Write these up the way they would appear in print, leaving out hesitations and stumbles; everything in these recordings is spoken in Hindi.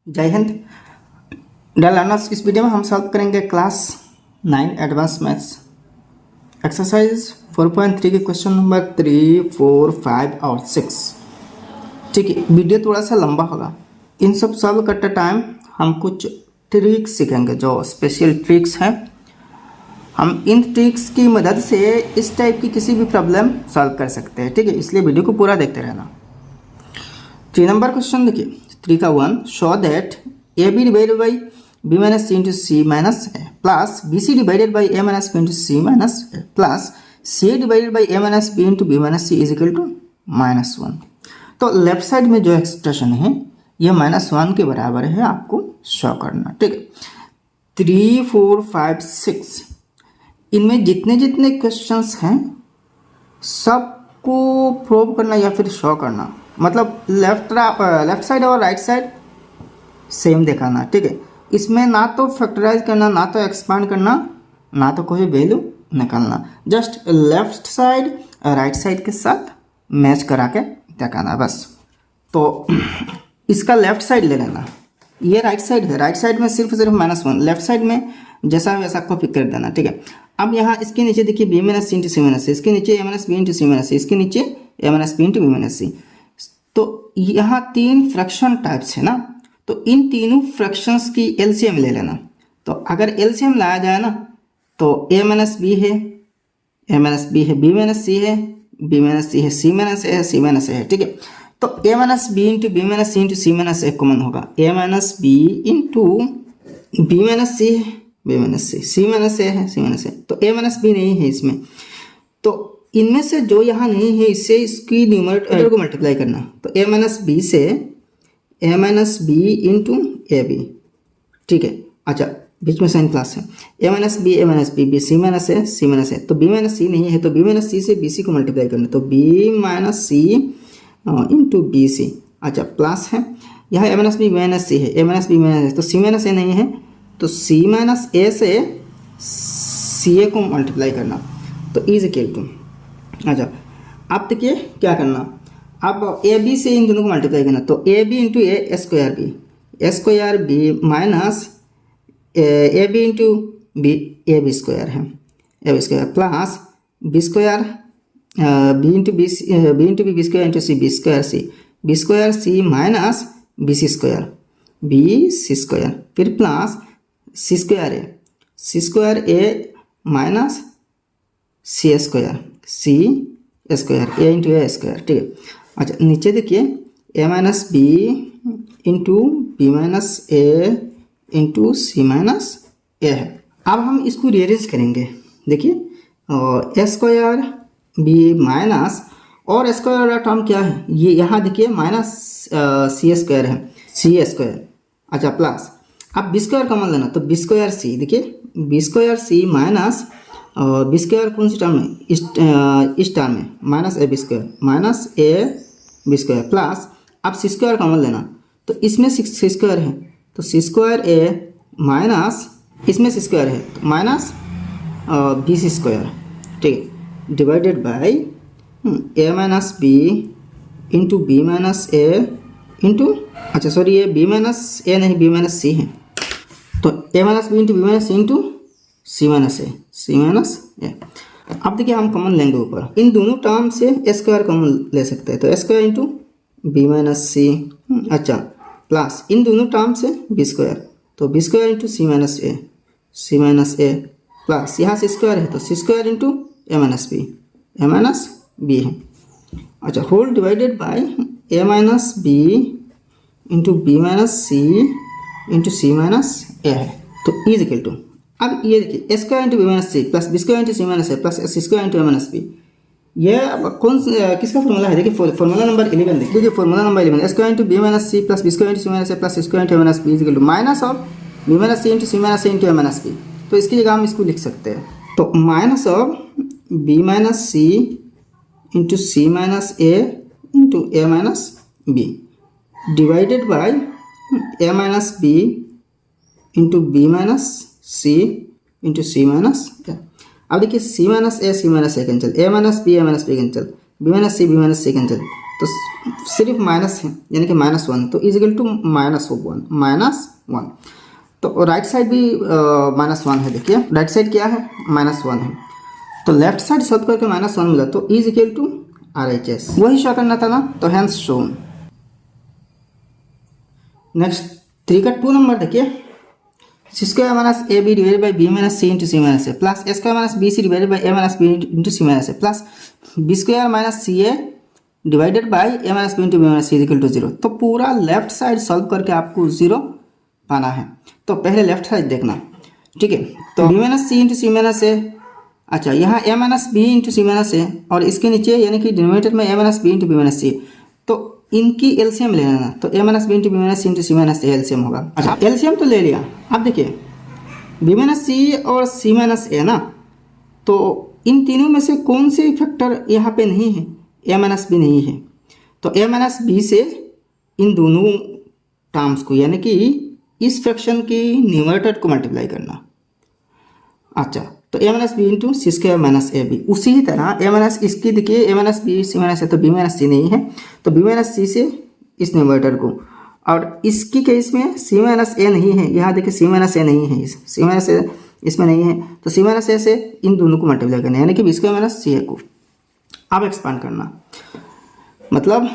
जय हिंद। डियर लर्नर्स, इस वीडियो में हम सॉल्व करेंगे क्लास 9 एडवांस मैथ्स एक्सरसाइज 4.3 के क्वेश्चन नंबर 3, 4, 5 और 6। ठीक है, वीडियो थोड़ा सा लंबा होगा। इन सब सॉल्व करते टाइम हम कुछ ट्रिक्स सीखेंगे, जो स्पेशल ट्रिक्स हैं। हम इन ट्रिक्स की मदद से इस टाइप की किसी भी प्रॉब्लम सॉल्व कर सकते हैं। ठीक है, इसलिए वीडियो को पूरा देखते रहना। 3 नंबर क्वेश्चन देखिए, 3 का 1, show that A B divided by B minus C into C minus A plus B C divided by A minus B into C minus A plus C divided by A minus B into B minus C is equal to -1। तो लेफ्ट साइड में जो एक्सप्रेशन है ये -1 के बराबर है, आपको शो करना। ठीक है, 3, 4, 5, 6 इनमें जितने जितने क्वेश्चंस हैं सबको प्रूव करना या फिर शो करना, मतलब लेफ्ट साइड और राइट साइड सेम दिखाना। ठीक है, इसमें ना तो फैक्टराइज करना, ना तो एक्सपांड करना, ना तो कोई वैल्यू निकालना, just left side right side के साथ मैच करा के दिखाना बस। तो इसका लेफ्ट साइड ले लेना, ये राइट साइड है, राइट साइड में सिर्फ -1, लेफ्ट साइड में जैसा वैसा कॉपी कर देना। ठीक है, अब यहाँ इसके नीचे देखिए बी माइनस सी इंटू सी माइनस सी, इसके नीचे A minus B into C minus C, इसके नीचे A minus B into B minus सी। तो यहाँ 3 फ्रैक्शन टाइप्स है ना, तो इन तीनों फ्रैक्शंस की एलसीएम ले लेना। तो अगर एलसीएम लाया जाए ना तो ए माइनस बी है, ए माइनस बी है, बी माइनस सी है, बी माइनस सी है, सी माइनस ए है, सी माइनस ए है। ठीक है, तो ए minus B into B minus C into C minus A common होगा, A minus B into B minus सी है, बी माइनस सी माइनस ए है, सी माइनस ए। तो ए माइनस बी नहीं है इसमें, तो इनमें से जो यहाँ नहीं है इससे इसकी न्यूमरेटर को मल्टीप्लाई करना। तो ए माइनस बी से A minus B into A B. ठीक है, अच्छा बीच में साइन प्लस है, A minus B, A minus B, B C minus A, C minus A. तो बी माइनस सी नहीं है तो बी माइनस सी से बी सी को मल्टीप्लाई करना, तो बी माइनस सी इंटू बी सी। अच्छा प्लस है, यहाँ ए माइनस बी माइनस सी है, ए माइनस बी माइनस, तो सी माइनस ए नहीं है तो सी माइनस ए से सी ए को मल्टीप्लाई करना, तो इज इक्वल टू। अच्छा अब देखिए क्या करना, अब ए बी से इन दोनों को मल्टीप्लाई करना, तो A B into A square B minus A B into B, A B square है, A B square plus B square B into B into B square into C, B square C minus B C square, फिर plus C square A minus C square A into A square. ठीक है, अच्छा नीचे देखिए ए minus B into B minus ए इंटू सी माइनस ए है। अब हम इसको रीअरेंज करेंगे। देखिए ए स्क्वायर बी माइनस और स्क्वायर वाला टर्म क्या है, ये यहाँ देखिए माइनस सी स्क्वायर है, सी स्क्वायर। अच्छा प्लस अब बी स्क्वायर कॉमन लेना, तो बी स्क्वायर सी, देखिए बी स्क्वायर सी माइनस बी स्क्वायर कौन सी टर्म में, इस टर्म में minus A B square plus अब सी स्क्वायर कॉमन लेना, तो इसमें सी स्क्वायर है तो सी स्क्वायर ए माइनस इसमें सी स्क्वायर है तो माइनस बी सी स्क्वायर। ठीक है, divided by A minus B into B minus A into, अच्छा सॉरी ये बी माइनस ए नहीं, बी माइनस सी है, तो ए minus B into B minus सी इंटू सी माइनस ए। अब देखिए हम कॉमन लेंगे ऊपर, इन दोनों टर्म से ए स्क्वायर कॉमन ले सकते हैं, तो ए square into B minus c. अच्छा प्लस इन दोनों टर्म से बी स्क्वायर, तो बी स्क्वायर इंटू सी माइनस ए प्लस यहाँ से स्क्वायर है तो सी स्क्वायर इंटू ए माइनस बी है। अच्छा whole divided by a minus B into B minus C into C minus ए है, तो इज इक्वल टू। अब ये देखिए ए स्क्वायर इंटू बी माइनस सी प्लस बी स्क्वायर इंटू सी माइनस ए प्लस सी स्क्वायर इंटू ए माइनस बी, ये किसका फॉर्मूला है, देखिए फॉर्मूला नंबर 11 देखिए, formula number 11 A square into B minus C plus B square into C minus A plus C square into A minus B is equal to minus of B minus C into C minus A into A minus B. तो इसकी जगह हम इसको लिख सकते हैं, तो minus of B minus C into C minus A into A minus b divided by A minus B into B minus C into C minus ए। अब देखिए c minus a cancel, a minus b cancel, b minus c cancel, तो सिर्फ माइनस है यानी कि -1, तो इजिकल टू -1 तो राइट साइड भी -1 है। देखिए राइट साइड क्या है, -1 है, तो लेफ्ट साइड सॉल्व करके -1 मिला, तो इज इक्वल टू RHS, वही शो करना था ना, तो हैंस शोन। नेक्स्ट 3 का 2 नंबर देखिए, c² - AB divided by B - C into C - A plus A² - BC divided by A - B into C - A plus B² - CA divided by A - B into B - C equal to 0। तो पूरा लेफ्ट साइड सॉल्व करके आपको 0 पाना है। तो पहले लेफ्ट साइड देखना, ठीक है। तो B - C into C - A, अच्छा यहाँ A - B into C - A और इसके नीचे यानी कि डिनोमिनेटर में A - B into B - C, तो इनकी एलसीएम ले लेना। तो A - B into B - C into C - A LCM होगा। अच्छा एलसीएम तो ले लिया, अब देखिए B - C और C - A ना, तो इन तीनों में से कौन से फैक्टर यहाँ पे नहीं है, A - B नहीं है, तो A - B से इन दोनों टर्म्स को यानी कि इस फ्रैक्शन की न्यूमरेटर को मल्टीप्लाई करना। अच्छा तो A - B into C² - AB, उसी तरह A - इसकी देखिए A - B C - A, तो B - C नहीं है, तो B - C से इस न्यूमरेटर को, और इसकी केस में C - A नहीं है, यहाँ देखिए C - A नहीं है, C - A इसमें नहीं है, तो C - A से इन दोनों को मल्टीप्लाई करना यानी कि B² - CA को। अब एक्सपांड करना, मतलब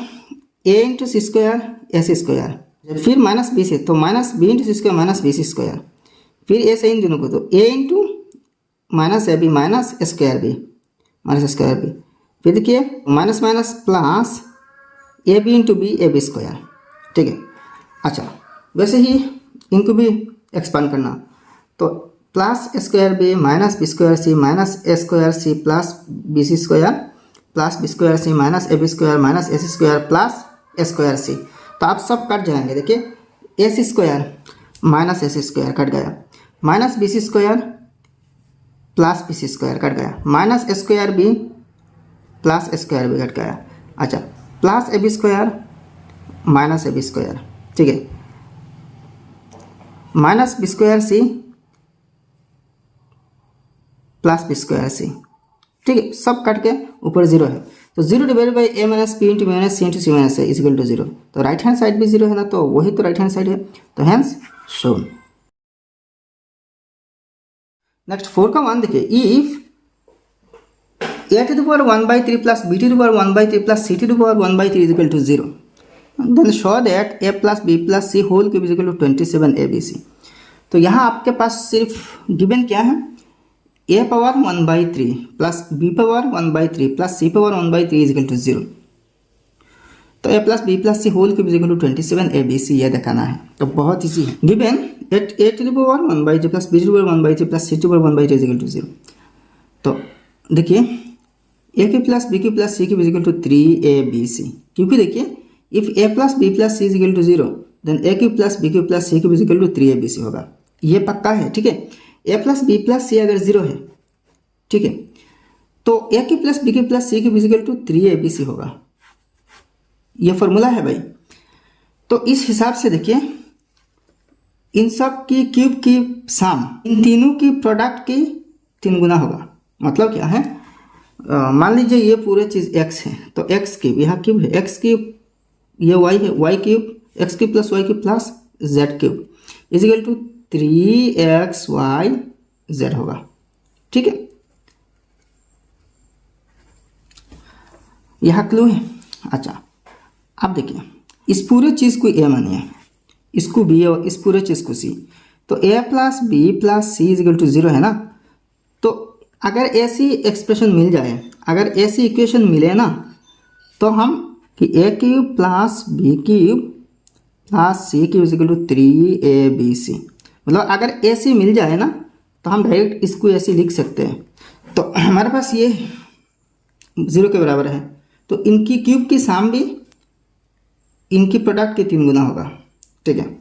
A इंटू C² AC², फिर -B से, तो -B इंटू C² - BC², फिर A से इन दोनों को, तो A into -AB -A²B -A²B, फिर देखिए minus plus AB into B AB², ठीक है। अच्छा वैसे ही इनको भी एक्सपांड करना, तो plus A²B minus B²C minus A²C plus BC² plus B²C minus AB² minus AC² plus A²C, तो आप सब कट जाएंगे। देखिए AC² माइनस AC² कट गया, minus BC² plus BC² cut गया, minus A²B plus A²B cut गया। अच्छा प्लस AB² माइनस AB², ठीक है, माइनस B²C प्लस B²C, ठीक है, सब कट के ऊपर 0 है, तो 0 divided by A - B into B - C into C - A is equal to 0। तो राइट हैंड साइड भी 0 है ना, तो वही तो राइट हैंड साइड है, तो हैंस शोन। नेक्स्ट 4 का 1 देखिए, if A⁴ plus B⁴ plus C⁴ is equal to 0, then show that A plus B plus C whole cube is equal to 27 ABC। तो यहाँ आपके पास सिर्फ गिवन क्या है, A⁴ plus B⁴ plus C⁴ is equal to 0, तो A plus B plus C whole cube is equal to 27 ABC ये दिखाना है। तो बहुत ईजी है, given A⁴ plus B⁴ plus C⁴ is equal to 0। तो देखिए A³ plus B³ plus C³ is equal to 3ABC, क्योंकि देखिए if A plus B plus C is equal to 0 then A³ plus B³ plus C³ is equal to 3ABC होगा, ये पक्का है, ठीक है। A plus B plus C अगर 0 है, ठीक है, तो A³ plus B³ plus C³ is equal to 3ABC होगा, ये फॉर्मूला है भाई। तो इस हिसाब से देखिए इन सब की क्यूब की सम इन तीनों की प्रोडक्ट की 3 गुना होगा। मतलब क्या है, मान लीजिए ये पूरे चीज़ x है, तो x³ यहाँ क्यूब है, x³ ये y है, y³ x³ plus y³ plus z³ is equal to 3xyz होगा, ठीक है। यहाँ क्लू है। अच्छा अब देखिए इस पूरे चीज़ को a मानिए, इसको b और इस पूरे चीज़ को c, तो a plus b plus c is equal to 0 है ना। तो अगर ऐसी एक्सप्रेशन मिल जाए, अगर ऐसी इक्वेशन मिले ना, तो हम कि A³ plus B³ plus C³ is equal to 3ABC, मतलब अगर ऐसी मिल जाए ना तो हम डायरेक्ट इसको ऐसे लिख सकते हैं। तो हमारे पास ये 0 के बराबर है, तो इनकी क्यूब की सम भी इनकी प्रोडक्ट के 3 गुना होगा, ठीक है।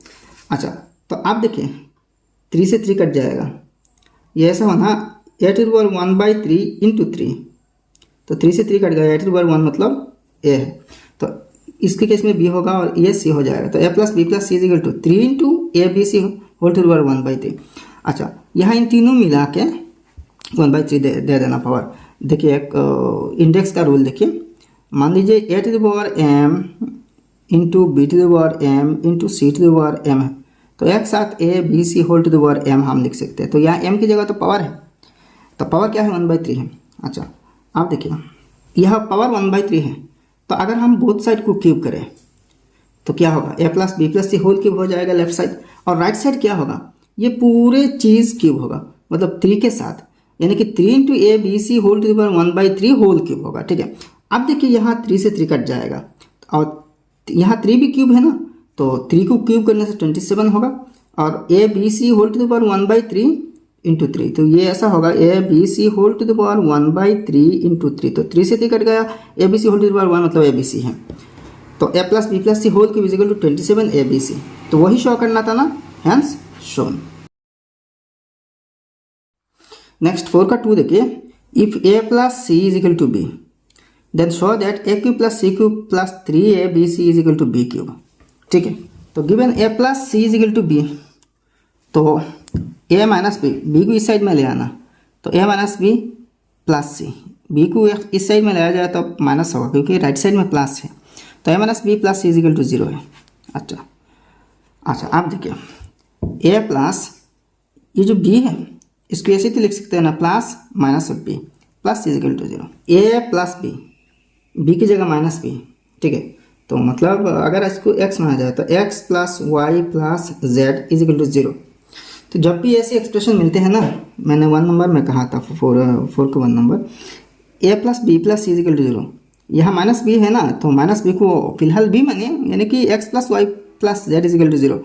अच्छा तो आप देखिए 3 से 3 कट जाएगा, ये ऐसा होना A⁴ इंटू 3, तो 3 से 3 कट गया, A⁴ मतलब A है, तो इसके केस में B होगा और ये C हो जाएगा, तो A plus B plus C is equal to 3 into ABC whole to 1/3। अच्छा यहाँ इन तीनों मिला के 1/3 दे देना पावर। देखिए एक इंडेक्स का रूल देखिए, मान लीजिए a to the power m into b to the power m into c to the power m है, तो एक साथ a B C whole to the power m हम लिख सकते हैं। तो यहाँ एम की जगह तो पावर है, तो पावर क्या है 1/3 है। अच्छा आप देखिए यह पावर 1/3 है, तो अगर हम बोथ साइड को क्यूब करें तो क्या होगा, ए प्लस बी प्लस सी होल क्यूब हो जाएगा लेफ्ट साइड, और राइट साइड क्या होगा, ये पूरे चीज़ क्यूब होगा, मतलब 3 के साथ, यानी कि 3 into A B C whole to the power 1/3 whole cube होगा। ठीक है, अब देखिए यहाँ 3 से 3 कट जाएगा और यहाँ 3 भी क्यूब है ना, तो 3 को क्यूब करने से 27 होगा, और A B C whole to the power 1/3 into 3, तो ये ऐसा होगा a B C whole to the power 1/3 into 3, तो 3 से 3 कट गया, a B C whole to the power 1 मतलब ए बी सी है, तो a plus B plus C whole cube is equal to 27 a B c, तो वही शो करना था ना, हैंस शोन। नेक्स्ट 4 का 2 देखिए, if A plus C is equal to B then show that A cube plus C cube plus 3 A B C is equal to B cube. ठीक है, तो given A plus C is equal to B, तो ए माइनस बी, बी को इस साइड में ले आना, तो ए माइनस बी प्लस सी, बी को इस साइड में लाया जाए तो माइनस होगा क्योंकि राइट साइड में प्लस है, तो ए minus b plus C is equal to 0 है। अच्छा आप देखिए ए प्लस ये जो बी है इसको ऐसे तो लिख सकते हैं ना, plus minus of B plus is equal to 0, A plus B, B की जगह माइनस बी। ठीक है, तो मतलब अगर इसको x माना जाए तो x plus Y plus Z is equal to 0, तो जब भी ऐसे एक्सप्रेशन मिलते हैं ना, मैंने 1 नंबर में कहा था 4 को 1 number, A plus B plus C is equal to 0, यहाँ माइनस बी है ना, तो माइनस बी को फिलहाल बी मानिए, यानी कि x plus Y plus Z is equal to 0,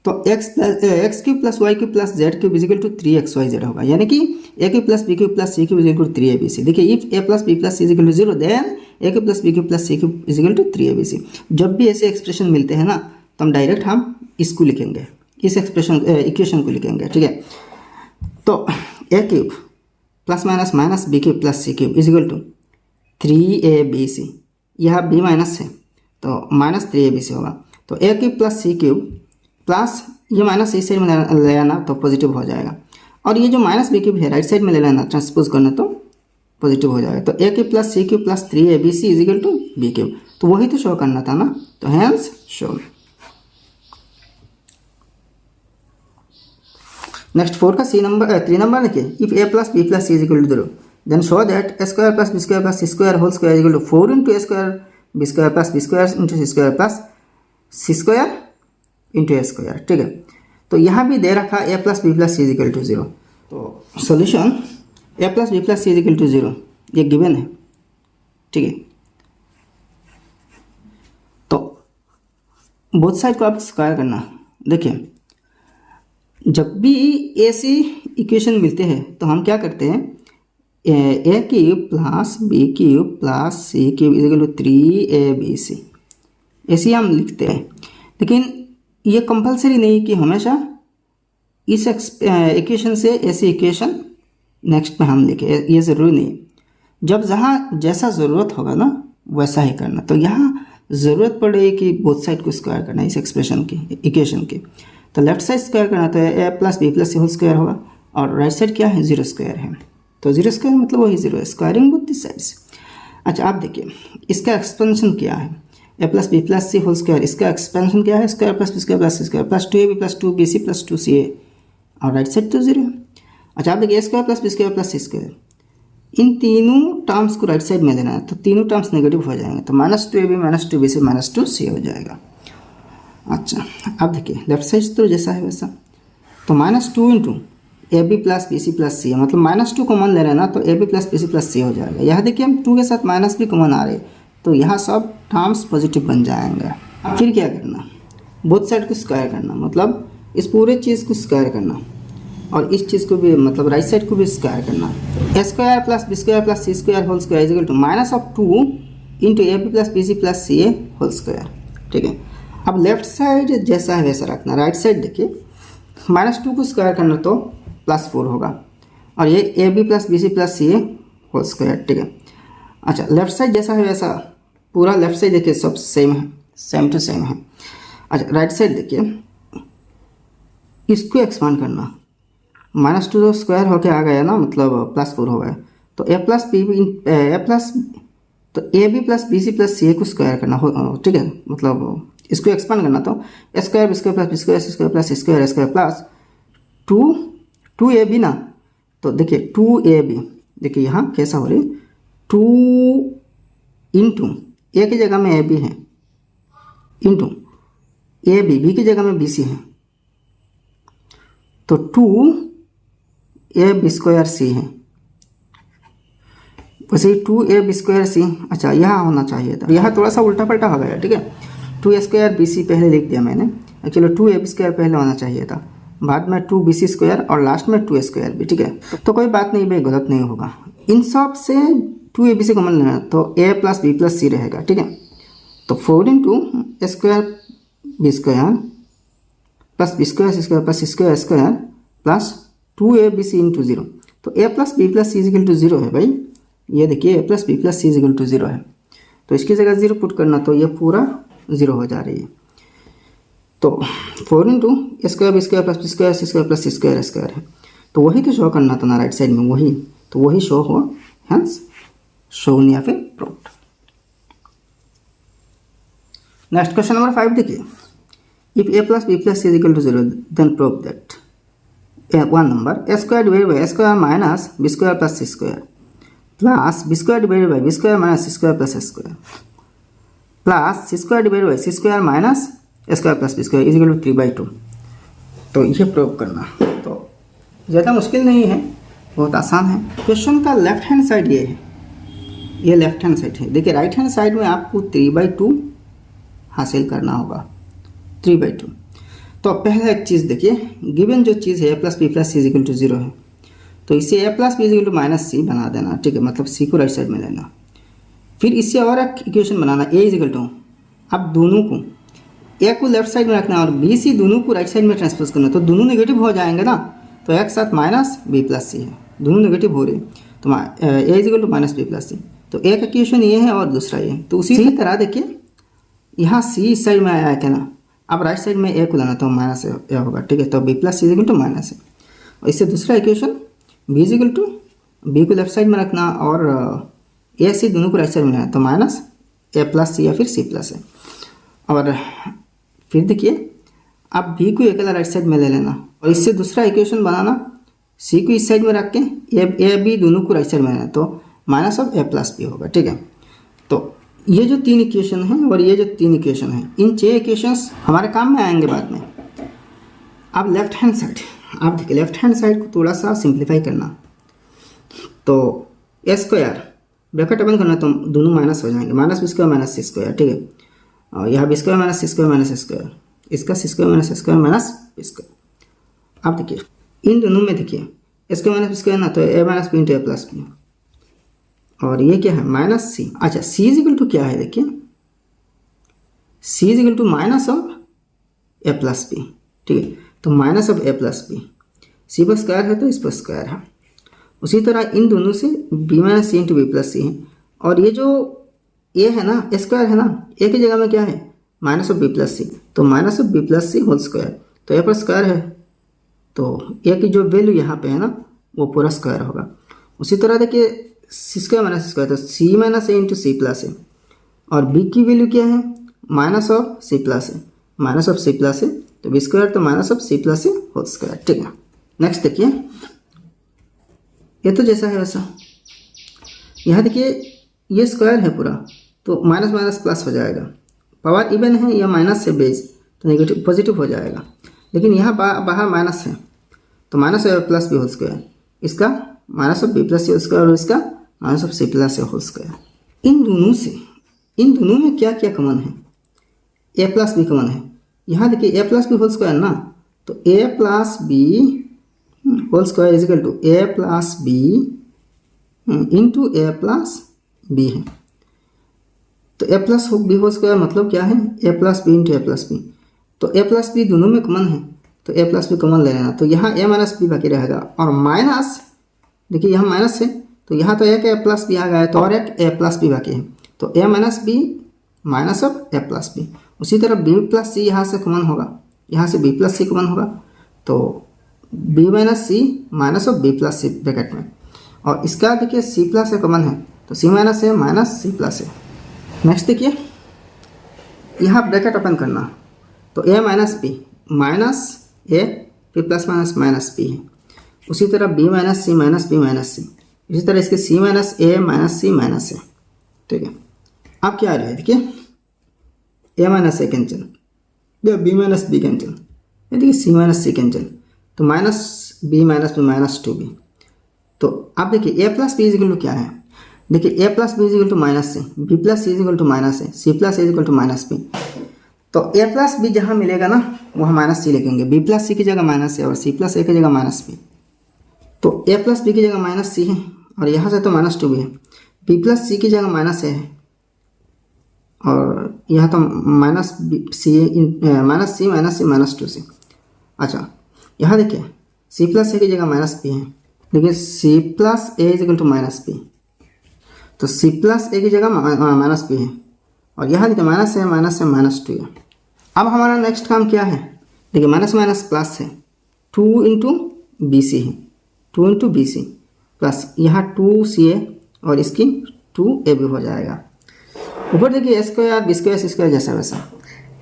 तो x cube plus y cube plus z cube is equal to 3xyz होगा, यानी कि a cube plus B cube plus C cube is equal to 3abc। देखिए if A plus B plus C is equal to 0 then a cube plus B cube plus C cube is equal to 3abc। जब भी ऐसे एक्सप्रेशन मिलते हैं ना, तो हम डायरेक्ट हम इसको लिखेंगे, इस एक्सप्रेशन इक्वेशन को लिखेंगे। ठीक है, तो ए cube plus minus minus B cube plus C cube is equal to 3abc, यह बी माइनस है तो माइनस 3abc होगा, तो ए क्यूब प्लस सी क्यूब प्लस ये माइनस इस साइड में ले आना तो पॉजिटिव हो जाएगा, और ये जो माइनस बी क्यूब है राइट साइड में ले लेना, ट्रांसपोज करना तो पॉजिटिव हो जाएगा, तो ए cube plus C cube plus 3abc is equal to B cube, तो वही तो शो करना था ना, तो हैंस शो। नेक्स्ट 4 का 3 नंबर देखिए, if A plus B plus C is equal to 0 then show that a square plus B square plus C square whole square is equal to 4 into A square B square plus B square into c square plus C square into A square. ठीक है, तो यहाँ भी दे रखा a plus B plus C is equal to 0, तो solution a plus B plus C is equal to 0 ये गिवन है। ठीक है, तो बोथ साइड को आप स्क्वायर करना। देखिए जब भी ऐसी इक्वेशन मिलते हैं तो हम क्या करते हैं, a cube plus B cube plus C cube is equal to 3abc ऐसे हम लिखते हैं, लेकिन ये कंपलसरी नहीं कि हमेशा इस इक्वेशन से ऐसी इक्वेशन नेक्स्ट में हम लिखें, ये ज़रूरी नहीं। जब जहाँ जैसा ज़रूरत होगा ना वैसा ही करना, तो यहाँ ज़रूरत पड़े कि बोथ साइड को स्क्वायर करना इस एक्सप्रेशन की इक्वेशन की, तो लेफ्ट साइड स्क्वायर करना तो a plus B plus C whole square होगा, और राइट साइड क्या है 0 स्क्वायर है, तो 0 स्क्वायर मतलब वही 0 है, स्क्वायरिंग बोथ दिस साइड्स। अच्छा आप देखिए इसका एक्सपेंशन क्या है, a plus B plus C whole square, इसका एक्सपेंशन क्या है, square plus B square plus सी square plus 2ab plus 2bc plus 2ca, और राइट साइड तो 0 है। अच्छा आप देखिए ए square plus B square plus सी स्क्वायर, इन तीनों टर्म्स को राइट साइड में देना है, तो तीनों टर्म्स नेगेटिव हो जाएंगे, तो minus 2ab minus 2bc minus 2ca हो जाएगा। अच्छा अब देखिए लेफ्ट साइड तो जैसा है वैसा, तो minus 2 into A B plus B C plus c, मतलब माइनस 2 कॉमन ले रहे हैं ना, तो A B plus B C plus c हो जाएगा। यहाँ देखिए हम 2 के साथ माइनस भी कॉमन आ रहे, तो यहाँ सब टर्म्स पॉजिटिव बन जाएंगे। अब फिर क्या करना, बोथ साइड को स्क्वायर करना, मतलब इस पूरे चीज़ को स्क्वायर करना, और इस चीज़ को भी मतलब राइट साइड को भी स्क्वायर करना। A square plus B square plus C square whole square is equal to minus of 2 into A B plus B C plus C A whole square. ठीक है, अब लेफ्ट साइड जैसा है वैसा रखना, राइट साइड देखिए माइनस 2 को स्क्वायर करना तो प्लस 4 होगा, और ये A B plus B C plus C A whole square. ठीक है, अच्छा लेफ्ट साइड जैसा है वैसा पूरा लेफ्ट साइड देखिए सब सेम है, सेम टू सेम है। अच्छा राइट साइड देखिए इसको एक्सपांड करना, माइनस 2 तो स्क्वायर होके आ गया ना, मतलब प्लस 4 हो गया, तो ए प्लस तो A B plus B C plus C a को स्क्वायर करना हो, ठीक है, मतलब इसको एक्सपांड करना, तो ए square B square plus B square C square plus square a square plus two a b ना। तो देखिए 2ab, देखिए यहाँ कैसा हो रही, 2 इंटू ए की जगह में ए बी है, इंटू ए बी, बी की जगह में बी सी है, तो 2ab स्क्वायर सी है। वैसे ही 2ab स्क्वायर सी, अच्छा यहाँ होना चाहिए था, यहाँ थोड़ा सा उल्टा पलटा हो गया, ठीक है। 2a स्क्वायर बी सी पहले लिख दिया मैंने, एक्चुअली 2ab स्क्वायर पहले होना चाहिए था, बाद में 2bc स्क्वायर और लास्ट में 2a स्क्वायर भी, ठीक है। तो कोई बात नहीं भाई, गलत नहीं होगा। इन सब से 2abc कॉमन लेना, तो a plus B plus c रहेगा, ठीक है। तो 4 इंटू ए square B square plus B square सी square plus square square plus 2abc into 0, तो a plus B plus c is equal to 0 है भाई। ये देखिए a plus B plus c is equal to 0 है, तो इसकी जगह 0 पुट करना, तो ये पूरा 0 हो जा रही है। तो 4 इंटू ए square B square plus B square सी स्क्वायर प्लस सी स्क्वायर स्क्वायर है, तो वही तो शो करना था ना राइट साइड में, वही तो वही शो हो, हेंस शोन या फिर प्रूव्ड। नेक्स्ट क्वेश्चन नंबर 5 देखिए, if A plus B plus C is equal to 0 then prove that one number A square divide by A square minus B square plus C square plus B square divide by B square minus C square plus A square plus C square divide by C square minus A square plus B square is equal to 3/2। तो ये प्रूव करना तो ज़्यादा मुश्किल नहीं है, बहुत आसान है। क्वेश्चन का लेफ्ट हैंड साइड ये है, ये लेफ्ट हैंड साइड है। देखिए राइट हैंड साइड में आपको 3/2 हासिल करना होगा, 3/2। तो पहला एक चीज़ देखिए, गिवन जो चीज़ है a plus B plus C is equal to 0 है, तो इसे a plus b is equal to minus c बना देना, ठीक है, मतलब सी को राइट साइड में लेना। फिर इससे और एक इक्वेशन बनाना, ए इज इक्वल टू, अब दोनों को ए को लेफ्ट साइड में रखना और बी सी दोनों को राइट साइड में ट्रांसपोज करना, तो दोनों नेगेटिव हो जाएंगे ना, तो एक साथ माइनस बी प्लस सी है, दोनों नेगेटिव हो रहे, तो a is equal to minus b plus सी। तो एक इक्वेशन ये है और दूसरा ये है। तो उसी तरह देखिए यहाँ सी इस साइड में आया है क्या ना, अब राइट साइड में ए को लाना, तो माइनस ए होगा, ठीक है। तो B plus C is equal to minus है, और इससे दूसरा equation B is equal to, B को लेफ्ट साइड में रखना और ए सी दोनों को राइट साइड में लाना, तो माइनस ए प्लस सी या फिर सी प्लस है। और फिर देखिए आप बी को अकेला राइट साइड में ले लेना और इससे दूसरा इक्वेशन बनाना, सी को इस साइड में रख के ए बी दोनों को राइट साइड में लेना, तो minus of A plus B होगा, ठीक है। तो ये जो 3 इक्वेशन हैं और ये जो 3 इक्वेशन हैं, इन 6 इक्वेशंस हमारे काम में आएंगे बाद में। अब लेफ्ट हैंड साइड, आप देखिए लेफ्ट हैंड साइड को थोड़ा सा सिंप्लीफाई करना, तो ए स्क्वायर ब्रैकेट ओपन करना, तो दोनों माइनस हो जाएंगे, माइनस बी स्क्वायर माइनस सी स्क्वायर, ठीक है। और यहाँ बी स्क्वायर माइनस सी स्क्वायर माइनस स्क्वायर, इसका c square minus square minus B square. आप देखिए इन दोनों में देखिए ए स्क्वायर माइनस बी स्क्वायर ना, तो ए माइनस बी इंटू ए प्लस बी, और ये क्या है माइनस सी। अच्छा सी इज इक्वल टू क्या है, देखिए c is equal to minus of A plus b, ठीक है। तो minus of A plus B, c पर स्क्वायर है तो इस पर स्क्वायर है। उसी तरह इन दोनों से बी माइनस सी इंटू बी प्लस सी है, और ये जो ए है ना, ए स्क्वायर है ना, ए की जगह में क्या है माइनस ऑफ बी प्लस सी, तो minus of B plus C whole square, तो ए पर स्क्वायर है, तो ए की जो वैल्यू यहाँ पे है ना वो पूरा स्क्वायर होगा। उसी तरह देखिए सी स्क्वायर माइनस स्क्वायर, तो सी माइनस ए इंटू सी प्लस है, और बी की वैल्यू क्या है माइनस ऑफ सी प्लस है, माइनस ऑफ सी प्लस है, तो बी स्क्वायर तो माइनस ऑफ सी प्लस है होल स्क्वायर, ठीक है। नेक्स्ट देखिए ये तो जैसा है वैसा, यहाँ देखिए ये स्क्वायर है पूरा, तो माइनस माइनस प्लस हो जाएगा, पावर इवन है या माइनस से बेस, तो नेगेटिव पॉजिटिव हो जाएगा। लेकिन यहाँ बाहर माइनस है, तो minus of plus b whole square, इसका minus of B plus C whole square और इसका minus of c plus C whole square. इन दोनों में क्या क्या कॉमन है, ए प्लस बी कॉमन है। यहाँ देखिए a plus b whole square ना, तो a plus b whole square is equal to a plus B into A plus b है। तो a plus b whole square मतलब क्या है a plus B into A plus B, तो ए प्लस बी दोनों में कॉमन है, तो ए प्लस बी कॉमन ले लेना, तो यहाँ ए माइनस बी बाकी रहेगा, और माइनस देखिए यहाँ माइनस है, तो यहाँ तो एक ए प्लस बी आ गया है, तो और एक ए प्लस बी बाकी है, तो ए minus B minus of A plus b. उसी तरह बी प्लस सी यहाँ से कॉमन होगा, यहाँ से बी प्लस सी कॉमन होगा, तो B minus C minus of B plus C bracket में, और इसका देखिए सी प्लस से कॉमन है, तो c minus a minus C plus a. Next देखिए, यहाँ ब्रैकेट ओपन करना, तो ए माइनस बी माइनस ए फिर प्लस माइनस माइनस बी है। उसी तरह बी माइनस सी माइनस बी माइनस सी, इसी तरह इसके c minus a minus C minus a. ठीक है, अब क्या आ रहा है देखिए, ए minus a cancel, b minus b cancel, देखिए सी माइनस सी कैंसिल, तो minus B minus two B. तो अब देखिए a plus b is equal to क्या है, देखिए a plus b is equal to minus c, b plus C is equal to minus A, c plus A is equal to minus B. तो ए प्लस बी जहाँ मिलेगा ना वहाँ माइनस सी लिखेंगे, बी प्लस सी की जगह माइनस ए और सी प्लस ए की जगह माइनस बी। तो ए प्लस बी की जगह माइनस सी है और यहाँ से तो माइनस टू बी है, बी प्लस सी की जगह माइनस ए है और यहाँ तो माइनस सी माइनस सी माइनस टू सी। अच्छा, यहाँ देखिए सी प्लस ए की जगह माइनस बी है, देखिए सी plus A is equal to minus B, तो सी प्लस ए की जगह माइनस बी है और यहाँ देखिए माइनस है माइनस टू है। अब हमारा नेक्स्ट काम क्या है, देखिए माइनस माइनस प्लस है, 2 इंटू बी सी है, 2 इंटू बी सी प्लस यहाँ 2 सी ए और इसकी 2 ए बी हो जाएगा। ऊपर देखिए ए स्क्वायर बी स्क्वायर सी स्क्वायर जैसा वैसा।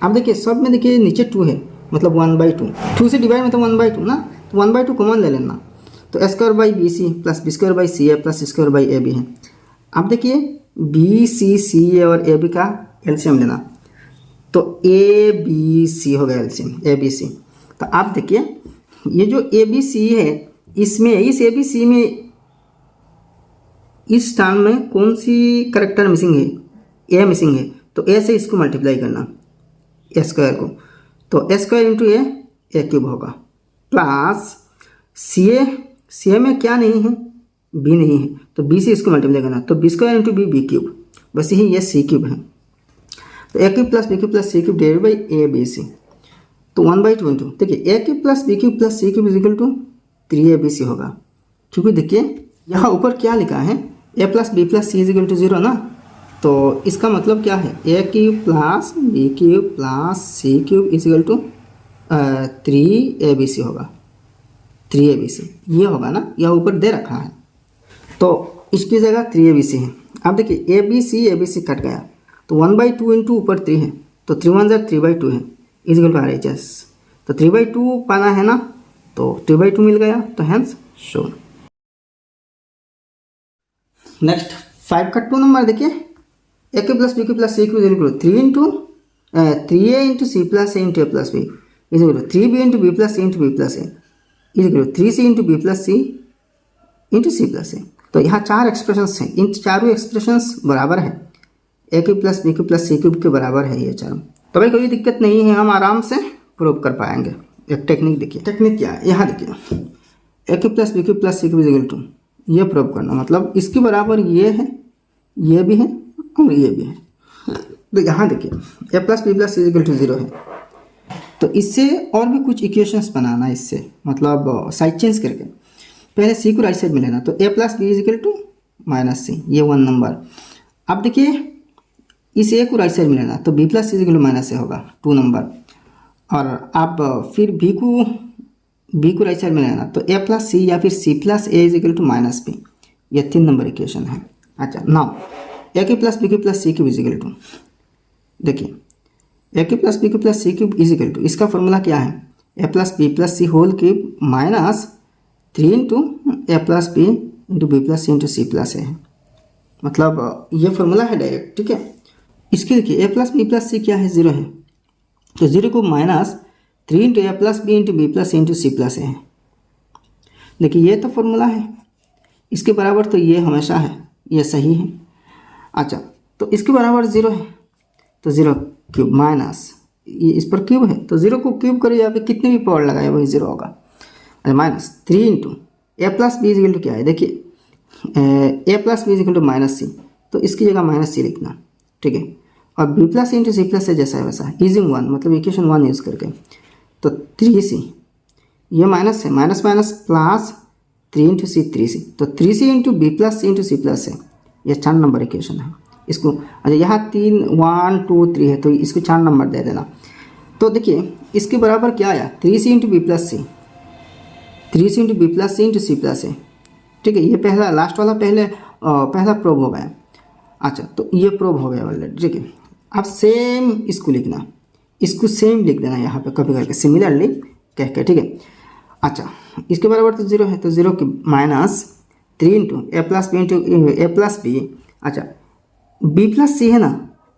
अब देखिए सब में देखिए नीचे 2 है, मतलब 1/2, 2 से डिवाइड मतलब 1/2 ना, तो 1/2 कॉमन ले लेना, तो ए square by b C plus B square by c A plus C square by a B है। अब देखिए बी सी ए और ए बी का एलसीएम लेना, तो ए बी सी हो गया एलसीएम, ए बी सी। तो आप देखिए ये जो ए बी सी है, इसमें इस ए बी सी में इस टर्म में कौन सी करेक्टर मिसिंग है, ए मिसिंग है, तो ए से इसको मल्टीप्लाई करना ए स्क्वायर को, तो ए स्क्वायर इंटू ए क्यूब होगा प्लस सी ए में क्या नहीं है, बी नहीं है, तो बी से इसको मल्टीप्लाई करना, तो B square into B cube, बस यही ये सी क्यूब है, तो ए cube plus B cube plus C cube divided by a B c, तो 1/2 इंटू देखिए a cube plus B cube plus C cube is equal to 3abc होगा। क्योंकि देखिए यहाँ ऊपर क्या लिखा है, a plus B plus C is equal to 0 ना, तो इसका मतलब क्या है, ए cube plus B cube plus C cube is equal to 3abc होगा, 3abc ये होगा ना, यह ऊपर दे रखा है, तो इसकी जगह 3abc है। अब देखिए ABC कट गया, तो 1/2 इंटू ऊपर 3 है, तो 3 1 3/2 है, इज इक्वल टू RHS, तो 3/2 पाना है ना, तो 3/2 मिल गया, तो हेंस शोन। नेक्स्ट 5 का 2 नंबर देखिए, a cube plus B cube plus C cube is equal to 3a into C plus a into A plus b is equal to 3b into B plus C into B plus A is equal to 3c into B plus C into C plus a. तो यहाँ 4 एक्सप्रेशंस हैं, इन चारों एक्सप्रेशंस बराबर है, ए cube plus B cube plus सी क्यूब के बराबर है ये चारों, तो भाई कोई दिक्कत नहीं है, हम आराम से प्रूव कर पाएंगे। एक टेक्निक देखिए, टेक्निक क्या है, यहाँ देखिए a cube plus B cube plus C cube is equal to, ये प्रूव करना, मतलब इसके बराबर ये है, ये भी है और ये भी है। तो यहाँ देखिए a plus B plus C is equal to 0 है, तो इससे और भी कुछ इक्वेशंस बनाना, इससे मतलब साइड चेंज करके पहले सी को राइट साइड में लेना, तो a plus b is equal to minus c, ये 1 नंबर। अब देखिए इस ए को राइट साइड में लेना, तो B plus C is equal to minus a होगा 2 नंबर, और आप फिर बी को राइट साइड में लेना, तो ए प्लस सी या फिर c plus A is equal to minus B, ये 3 नंबर इक्वेशन है। अच्छा now a cube plus B cube plus C cube is equal to, देखिए a cube plus B cube plus C cube is equal to, इसका फॉर्मूला क्या है, a plus B plus C whole cube minus 3 into A plus B into B plus C into C plus a, मतलब ये फॉर्मूला है डायरेक्ट। ठीक है, इसके देखिए a plus B plus c क्या है, 0 है, तो 0 को minus 3 into A plus B into B plus C into C plus a है। देखिए ये तो फॉर्मूला है, इसके बराबर तो ये हमेशा है, ये सही है। अच्छा तो इसके बराबर 0 है, तो 0 क्यूब माइनस ये इस पर क्यूब है, तो 0 को क्यूब करो, यहाँ पे कितने भी पावर लगाए वही 0 होगा। अच्छा minus 3 into A plus b is equal to क्या है, देखिए a plus b is equal to minus सी, तो इसकी जगह माइनस सी लिखना। ठीक है, और बी प्लस इंटू सी प्लस से जैसा है वैसा, यूजिंग 1 मतलब इक्वेशन 1 यूज़ करके, तो 3c ये माइनस है, माइनस माइनस प्लस 3 इंटू सी 3c, तो 3c इंटू बी प्लस सी इंटू सी प्लस है, ये 4 नंबर इक्वेशन है इसको। अच्छा यहाँ 3 1 2 3 है, तो इसको 4 नंबर दे देना। तो देखिए इसके बराबर क्या आया, 3c इंटू बी प्लस सी, 3c इंटू बी प्लस सी इंटू सी प्लस है। ठीक है, ये पहला लास्ट वाला पहला प्रूव हो गया। अच्छा, तो ये प्रूव हो गया ऑलरेडी, ठीक है। अब सेम इसको लिखना, इसको सेम लिख देना यहाँ पे कॉपी करके सिमिलरली कह के, ठीक है। अच्छा, इसके बराबर तो 0 है, तो 0 की माइनस 3 इंटू ए प्लस बी इंटू ए प्लस बी। अच्छा, बी प्लस सी है ना,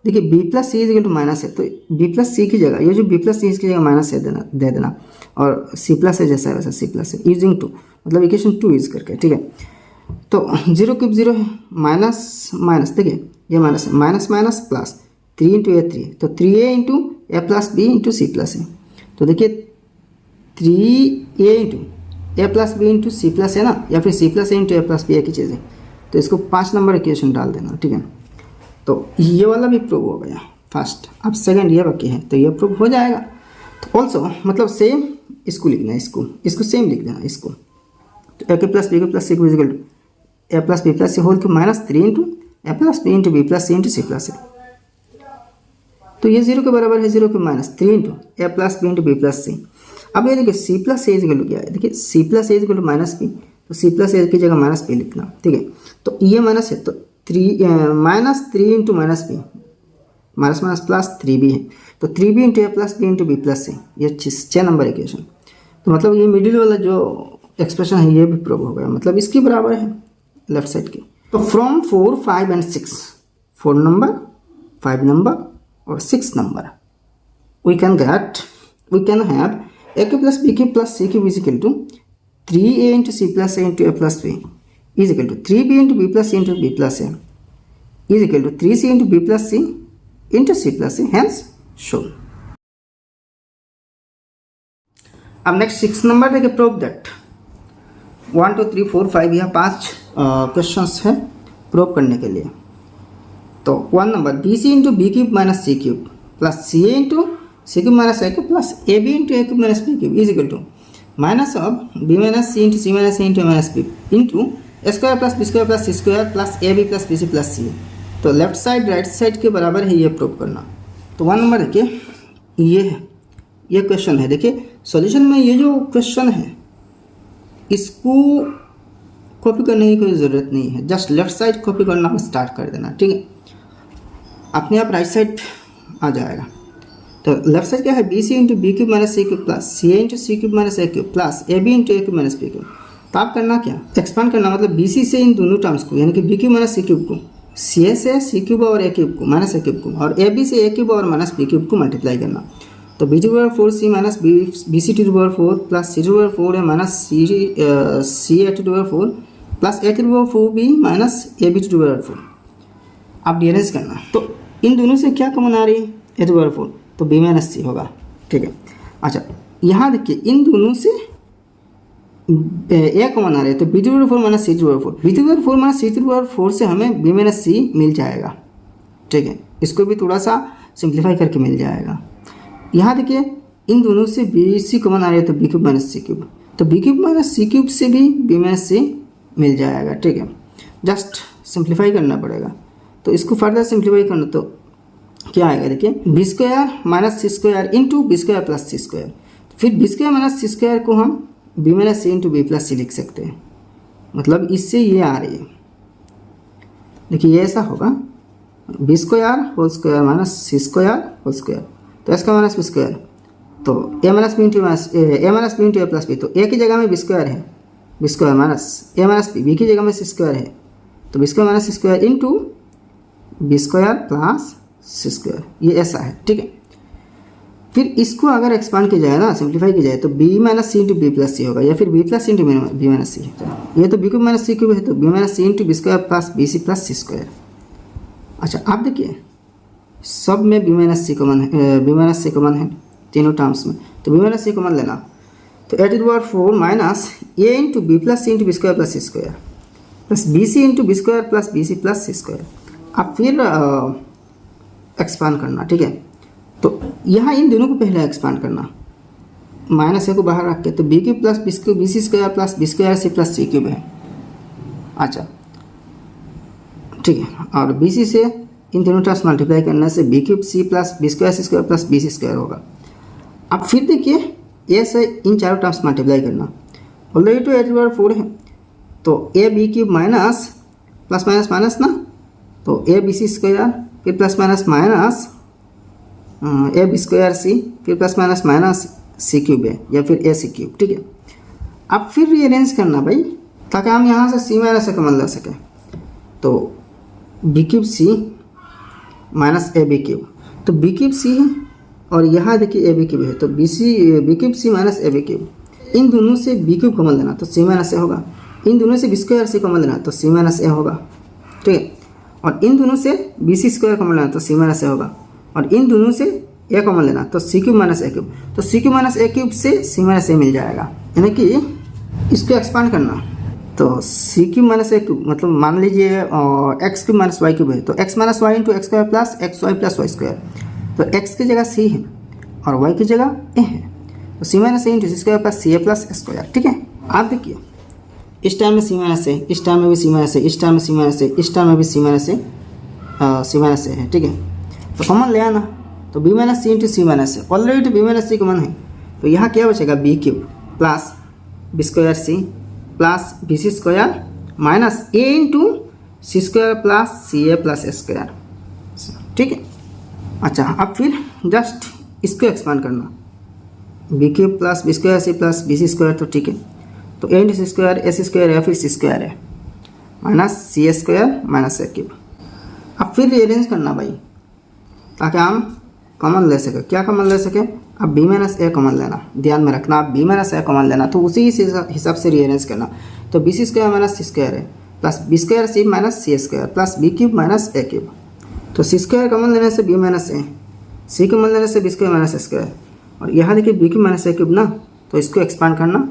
देखिए B plus C is to minus है, तो बी प्लस सी की जगह ये जो बी प्लस सी इसकी जगह माइनस है दे देना, और सी प्लस है जैसा है वैसा सी प्लस है यूजिंग 2, मतलब इक्वेशन 2 यूज करके, ठीक है। तो 0 क्यूब 0 है, माइनस माइनस, देखिए ये माइनस है, minus minus plus 3 into a 3, तो 3a इंटू ए प्लस बी इंटू सी प्लस है, तो देखिए 3a इंटू ए प्लस बी इंटू सी प्लस है ना, या फिर c plus a into A plus b एक ही चीज़ है, तो इसको 5 नंबर इक्वेशन डाल देना, ठीक है। तो ये वाला भी प्रूव हो गया फर्स्ट, अब सेकंड ये बाकी है, तो ये प्रूव हो जाएगा। तो ऑल्सो मतलब सेम इसको लिखना है, इसको सेम लिख देना इसको, तो ए के प्लस बी के प्लस सी को equal to a plus B plus C whole cube minus 3 into A plus B into B plus C into C plus सी। तो ये 0 के बराबर है, 0 के माइनस 3 इंटू ए plus B into B plus c. अब ये देखिए सी प्लस ए इक्वल टू क्या है, देखिए सी plus a equal to minus B, तो सी प्लस ए की जगह माइनस बी लिखना, ठीक है। तो ये माइनस है, तो minus 3 into minus B, minus minus plus 3b है, तो 3b इंटू ए plus B into B plus c, ये 6 नंबर इक्वेशन। तो मतलब ये मिडिल वाला जो एक्सप्रेशन है ये भी प्रूव हो गया, मतलब इसके बराबर है लेफ्ट साइड की। तो फ्रॉम 4, 5 एंड 6, 4 नंबर, 5 नंबर और 6 number, we can have a cube plus b cube plus c cube is equal to 3a into c plus a into a plus b is equal to 3b into b plus c into b plus a is equal to 3c into b plus c into c plus a, hence shown। अब नेक्स्ट 6 नंबर देखिए, प्रूव दैट 1 2 3 4 5 यह 5 क्वेश्चंस है प्रूव करने के लिए। तो 1 number b C into B cube minus C cube plus C A into C cube minus A cube plus A B into A cube minus B cube is equal to minus of B minus C into C minus A into minus B into A square plus B square plus C square plus A B plus B C plus सी। तो लेफ्ट साइड राइट साइड के बराबर है, ये प्रूव करना। तो 1 नंबर देखिए ये है, ये क्वेश्चन है, देखिए सॉल्यूशन में ये जो क्वेश्चन है इसको कॉपी करने की कोई ज़रूरत नहीं है, जस्ट लेफ्ट साइड कॉपी करना स्टार्ट कर देना, ठीक है। अपने आप राइट साइड आ जाएगा। तो लेफ्ट साइड क्या है, B C into B cube minus C cube plus C A into C cube minus A cube plus A B into A cube minus B cube. तो आप करना क्या, एक्सपांड करना, मतलब बी सी से इन दोनों टर्म्स को, यानी कि बी क्यूब माइनस सी क्यूब को सी ए से सी क्यूब और ए क्यूब को माइनस ए क्यूब को, और ए बी से ए क्यूब और माइनस बी क्यूब को मल्टीप्लाई करना। तो B to power 4 C minus B C to power 4 plus C to power 4 है minus C A to power 4 plus A to power 4 B minus A B to power 4। आप डीएनएस करना, तो इन दोनों से क्या कॉमन आ रही है, ए टू पावर 4, तो बी माइनस सी होगा, ठीक है। अच्छा यहाँ देखिए इन दोनों से ए कॉमन आ रही है, तो B to power 4 minus C to power 4, B to power 4 minus C to power 4 से हमें बी माइनस सी मिल जाएगा, ठीक है। इसको भी थोड़ा सा सिंप्लीफाई करके मिल जाएगा। यहाँ देखिए इन दोनों से बी सी कॉमन आ रही है, तो बी क्यूब माइनस सी क्यूब, तो बी क्यूब माइनस सी क्यूब से भी बी माइनस सी मिल जाएगा, ठीक है। जस्ट सिंप्लीफाई करना पड़ेगा। तो इसको फर्दर सिंप्लीफाई करना तो क्या आएगा, देखिए बी स्क्वायर माइनस सी square into B square plus सी स्क्वायर, फिर बी स्क्वायर माइनस सी स्क्वायर को हम बी माइनस सी इंटू बी प्लस सी लिख सकते हैं, मतलब इससे ये आ रही है। देखिए ये ऐसा होगा, b square whole square minus सी स्क्वायर होल स्क्वायर, तो इसका माइनस बी स्क्वायर, तो ए माइनस बी इंटू ए प्लस बी, तो ए की जगह में बी स्क्वायर है, b square minus a minus b की जगह में सी स्क्वायर है, तो बी स्क्वायर माइनस सी square into B square plus सी स्क्वायर, ये ऐसा है, ठीक है। फिर इसको अगर एक्सपांड किया जाए ना, सिंप्लीफाई किया जाए, तो बी माइनस सी इंटू बी प्लस सी होगा, या फिर बी प्लस सी इंटू बी माइनस सी है। ये तो बी क्यूब माइनस सी क्यूब है, तो बी माइनस सी into B square plus B C plus सी स्क्वायर। अच्छा आप देखिए सब में बी माइनस सी कॉमन है, बी माइनस सी कॉमन है तीनों टर्म्स में, तो बी माइनस सी कॉमन लेना, तो a to the power 4 minus A into B plus C into B square plus C square plus B C into B square plus B C plus C square. अब फिर एक्सपांड करना, ठीक है। तो यहाँ इन दोनों को पहले एक्सपांड करना, माइनस ए को बाहर रख के, तो b cube plus B C square plus B square सी प्लस सी क्यूब है। अच्छा ठीक है, और बी सी से इन दोनों टर्म्स मल्टीप्लाई करने से बी क्यूब सी plus B square plus B C square होगा। अब फिर देखिए ए से इन चारों टर्म्स मल्टीप्लाई करना, ऑलरेडी तो ए टू पावर 4 है, तो A B cube minus plus minus minus ना, तो ए बी सी स्क्वायर फिर plus minus minus A B square c फिर प्लस माइनस माइनस सी क्यूब है या फिर ए सी क्यूब, ठीक है। अब फिर रीअरेंज करना भाई, ताकि हम यहाँ से सी माइनस ए कॉमन ले सकें। तो b cube c minus A B cube, तो बी क्यूब सी है और यहाँ देखिए ए बी क्यूब है, तो b cube c minus A B cube, इन दोनों से बी क्यूब कॉमन लेना तो सी माइनस ए होगा, इन दोनों से बी स्क्वायर सी कॉमन लेना तो सी माइनस ए होगा, ठीक है। और इन दोनों से बी सी स्क्वायर कॉमन लेना तो सी माइनस ए होगा, और इन दोनों से ए कॉमन लेना तो सी क्यूब माइनस ए क्यूब, तो सी क्यूब माइनस ए क्यूब से सी माइनस ए मिल जाएगा। यानी कि इसको एक्सपांड करना, तो सी क्यूब माइनस ए क्यूब मतलब मान लीजिए x cube minus y cube है, तो x minus y into x square plus x y plus y square, तो एक्स की जगह सी है और वाई की जगह ए है, तो सी माइनस ए इंटू सी स्क्वायर प्लस सी ए प्लस स्क्वायर, ठीक है। आप देखिए इस टाइम में सी माइनस ए, इस टाइम में भी सी माइनस ए, इस टाइम में सी माइनस ए, इस टाइम में भी सी माइनस ए है, ठीक है। तो कॉमन ले आना, तो B minus C into C minus a, already b minus c common है, तो यहाँ क्या बचेगा b cube plus B square सी plus B C square minus ए इंटू सी स्क्वायर प्लस सी ए प्लस स्क्वायर, ठीक है। अच्छा अब फिर जस्ट इसको एक्सपांड करना, b cube plus B square सी प्लस बी सी स्क्वायर, तो ठीक है। तो a into c square a C square या फिर सी स्क्वायर है माइनस सी ए स्क्वायर माइनस ए क्यूब। अब फिर रीअरेंज करना भाई, ताकि हम कॉमन ले सके। क्या कॉमन ले सके? अब बी माइनस ए कॉमन लेना, ध्यान में रखना, बी माइनस ए कॉमन लेना, तो उसी हिसाब से रीअरेंज करना। तो बी सी स्क्वायर माइनस सी स्क्वायर है प्लस बी स्क्वायर सी माइनस सी square plus B cube minus ए क्यूब, तो सी स्क्वायर कॉमन लेने से बी माइनस ए, सी कॉमन लेने से बी स्क्वायर माइनस स्क्वायर, और यहाँ देखिए बी क्यूब माइनस ए क्यूब ना, तो इसको एक्सपांड करना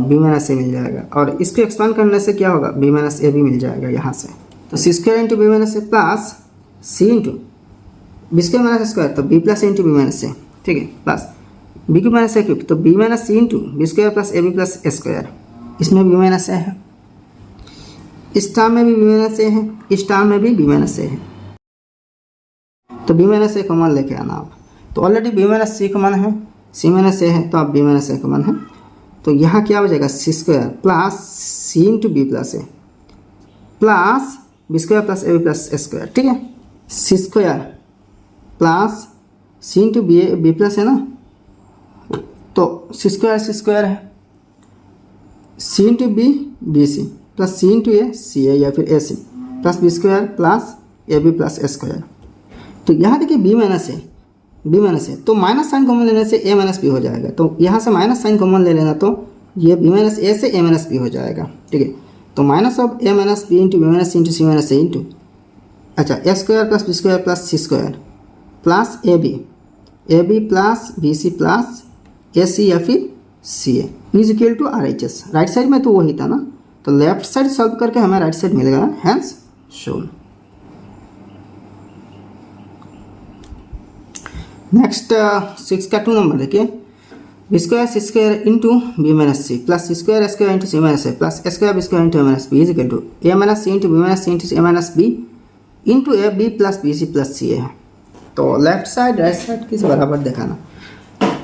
बी माइनस ए मिल जाएगा, और इसको एक्सपांड करने से क्या होगा बी माइनस ए भी मिल जाएगा यहाँ से। तो c square into B minus ए प्लस सी into B square minus square, तो B plus a into B minus a, ठीक है, प्लस बी क्यूब माइनस ए क्यूब, तो B minus C into B square plus A B plus A square, इसमें बी माइनस ए है, इस टर्म में भी बी माइनस ए है, इस टर्म में भी बी माइनस ए है, तो बी माइनस ए कॉमन लेके आना आप। तो already b minus c common है, सी माइनस ए है, तो आप बी माइनस ए कॉमन है, तो यहाँ क्या हो जाएगा c square plus C into B plus A plus B square plus A B plus A square, ठीक है। सी स्क्वायर प्लस सी इंटू बी प्लस है ना, तो सी स्क्वायर है, c into B C plus C into A C a या फिर a c plus B square plus A B plus A square. तो यहाँ देखिए बी माइनस है, तो माइनस साइन कॉमन लेने से ए माइनस बी हो जाएगा, तो यहाँ से माइनस साइन कॉमन ले लेना, तो ये बी माइनस ए से ए माइनस बी हो जाएगा, ठीक है। तो minus of a minus B into B minus C into C minus A into अच्छा a square plus B square plus C square plus A B plus B C plus a c या फिर सी a is equal to R H S. Right side में तो वही था ना, तो लेफ्ट साइड सॉल्व करके हमें राइट साइड मिलेगा, हैंस शोन। नेक्स्ट 6 का 2 नंबर देखिए, B square C square into B minus C plus C square square into C minus A plus square B square into A minus B is equal to a minus C into B minus C into A minus B into A B plus B C plus सी ए है। तो लेफ्ट साइड राइट साइड किस बराबर दिखाना,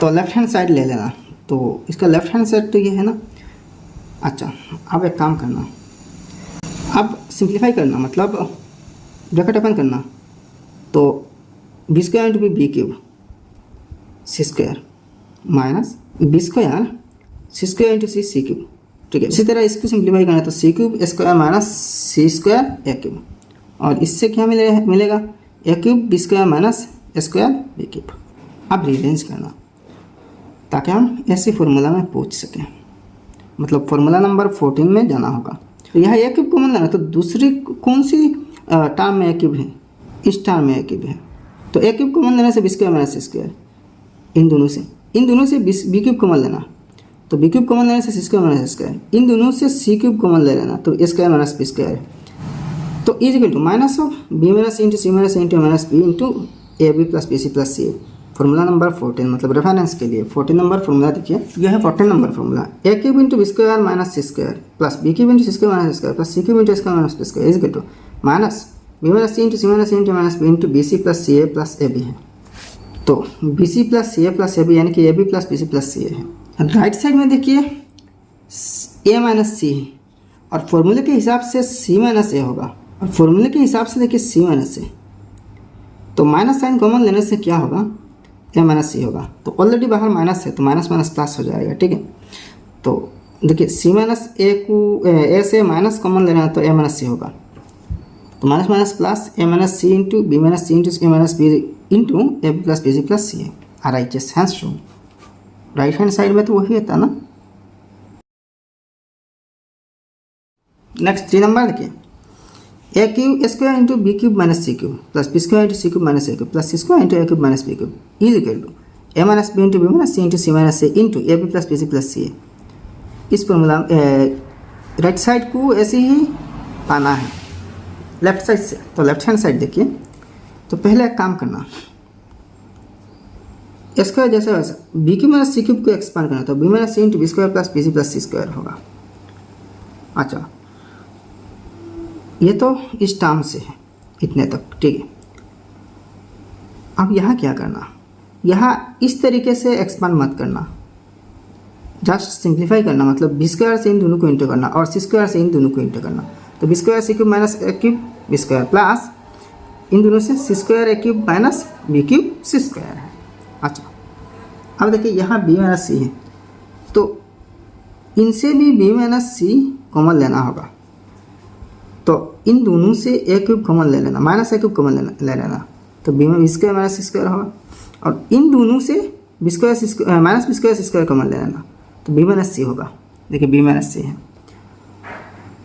तो लेफ्ट हैंड साइड ले लेना, तो इसका लेफ्ट हैंड साइड तो ये है ना। अच्छा अब एक काम करना, अब सिंप्लीफाई करना, मतलब ब्रैकेट ओपन करना, तो B square into B cube c square minus B square सी स्क्वायर इंटू सी क्यूब, ठीक है। इसी तरह इसको सिंप्लीफाई करना, तो c cube square minus C square a cube, और इससे क्या मिलेगा a cube b square minus square b cube. अब रीअरेंज करना, ताकि हम ऐसे फॉर्मूला में पूछ सकें, मतलब फॉर्मूला नंबर 14 में जाना होगा। तो यहाँ ए क्यूब कॉमन लेना, तो दूसरी कौन सी टर्म में ए क्यूब है, इस टर्म में ए क्यूब है, तो ए क्यूब कॉमन लेने से बी स्क्वायर माइनस सी स्क्वायर, इन दोनों से बी क्यूब कॉमन लेना, तो बी क्यूब कॉमन लेने से सी स्क्वायर माइनस स्क्वायर, इन दोनों से सी क्यूब कॉमन ले लेना, तो ए स्क्वायर माइनस बी स्क्वायर, तो is equal to minus of B minus into C minus into minus B into A B plus B C plus C a. Formula number 14 मतलब रेफरेंस के लिए 14 नंबर फॉर्मूला देखिए, यह है 14 number formula, a cube into B square minus C square plus B cube into c square minus square plus C cube into square minus B square is equal to minus B minus C into C minus into minus B into B C plus C A plus A B है। तो बी सी प्लस सी ए प्लस ए बी यानी कि a B plus B C plus सी ए है। राइट साइड में देखिए ए माइनस सी है, और फॉर्मूले के हिसाब से सी माइनस ए होगा, और फॉर्मूले के हिसाब से देखिए सी माइनस से, तो माइनस साइन कॉमन लेने से क्या होगा, ए माइनस सी होगा। तो ऑलरेडी बाहर माइनस है तो माइनस माइनस प्लस हो जाएगा, ठीक है। तो देखिए सी माइनस ए को ए से माइनस कॉमन लेना है तो ए माइनस सी होगा। तो minus minus plus a minus C into B minus C into A minus B into A B plus B C plus सी है। R I H hence show, right hand side में तो वही होता ना। नेक्स्ट 3 नंबर देखिए, a cube square into B cube minus C cube plus B square into C cube minus A cube plus C square into A cube minus B cube is equal to a minus B into B minus C into C minus A into A B plus B C plus C a. इस फॉर्मूला राइट साइड को ऐसे ही पाना है लेफ्ट साइड से। तो लेफ्ट हैंड साइड देखिए, तो पहले एक काम करना, स्क्वायर जैसे वैसा बी क्यूब माइनस सी क्यूब को एक्सपांड करना, तो बी माइनस सी इंटू बी स्क्वायर प्लस सी स्क्वायर होगा। अच्छा, ये तो इस टर्म से है इतने तक, ठीक है। अब यहाँ क्या करना, यहाँ इस तरीके से एक्सपांड मत करना, जस्ट सिंप्लीफाई करना, मतलब बी स्क्वायर से इन दोनों को इंटू करना और सी स्क्वायर से इन दोनों को इंटू करना। तो बी स्क्वायर सी क्यूब माइनस ए क्यूब बी स्क्वायर प्लस इन दोनों से c square a cube minus B cube c square है। अच्छा, अब देखिए यहाँ बी माइनस सी है, तो इनसे भी बी माइनस सी कॉमन लेना होगा। तो इन दोनों से ए क्यूब कॉमन ले लेना, माइनस ए क्यूब कॉमन ले लेना, तो बी स्क्वायर माइनस सी स्क्वायर होगा। और इन दोनों से B square minus B square सी स्क्वायर कॉमन ले लेना, तो बी माइनस सी होगा। देखिए बी माइनस सी है।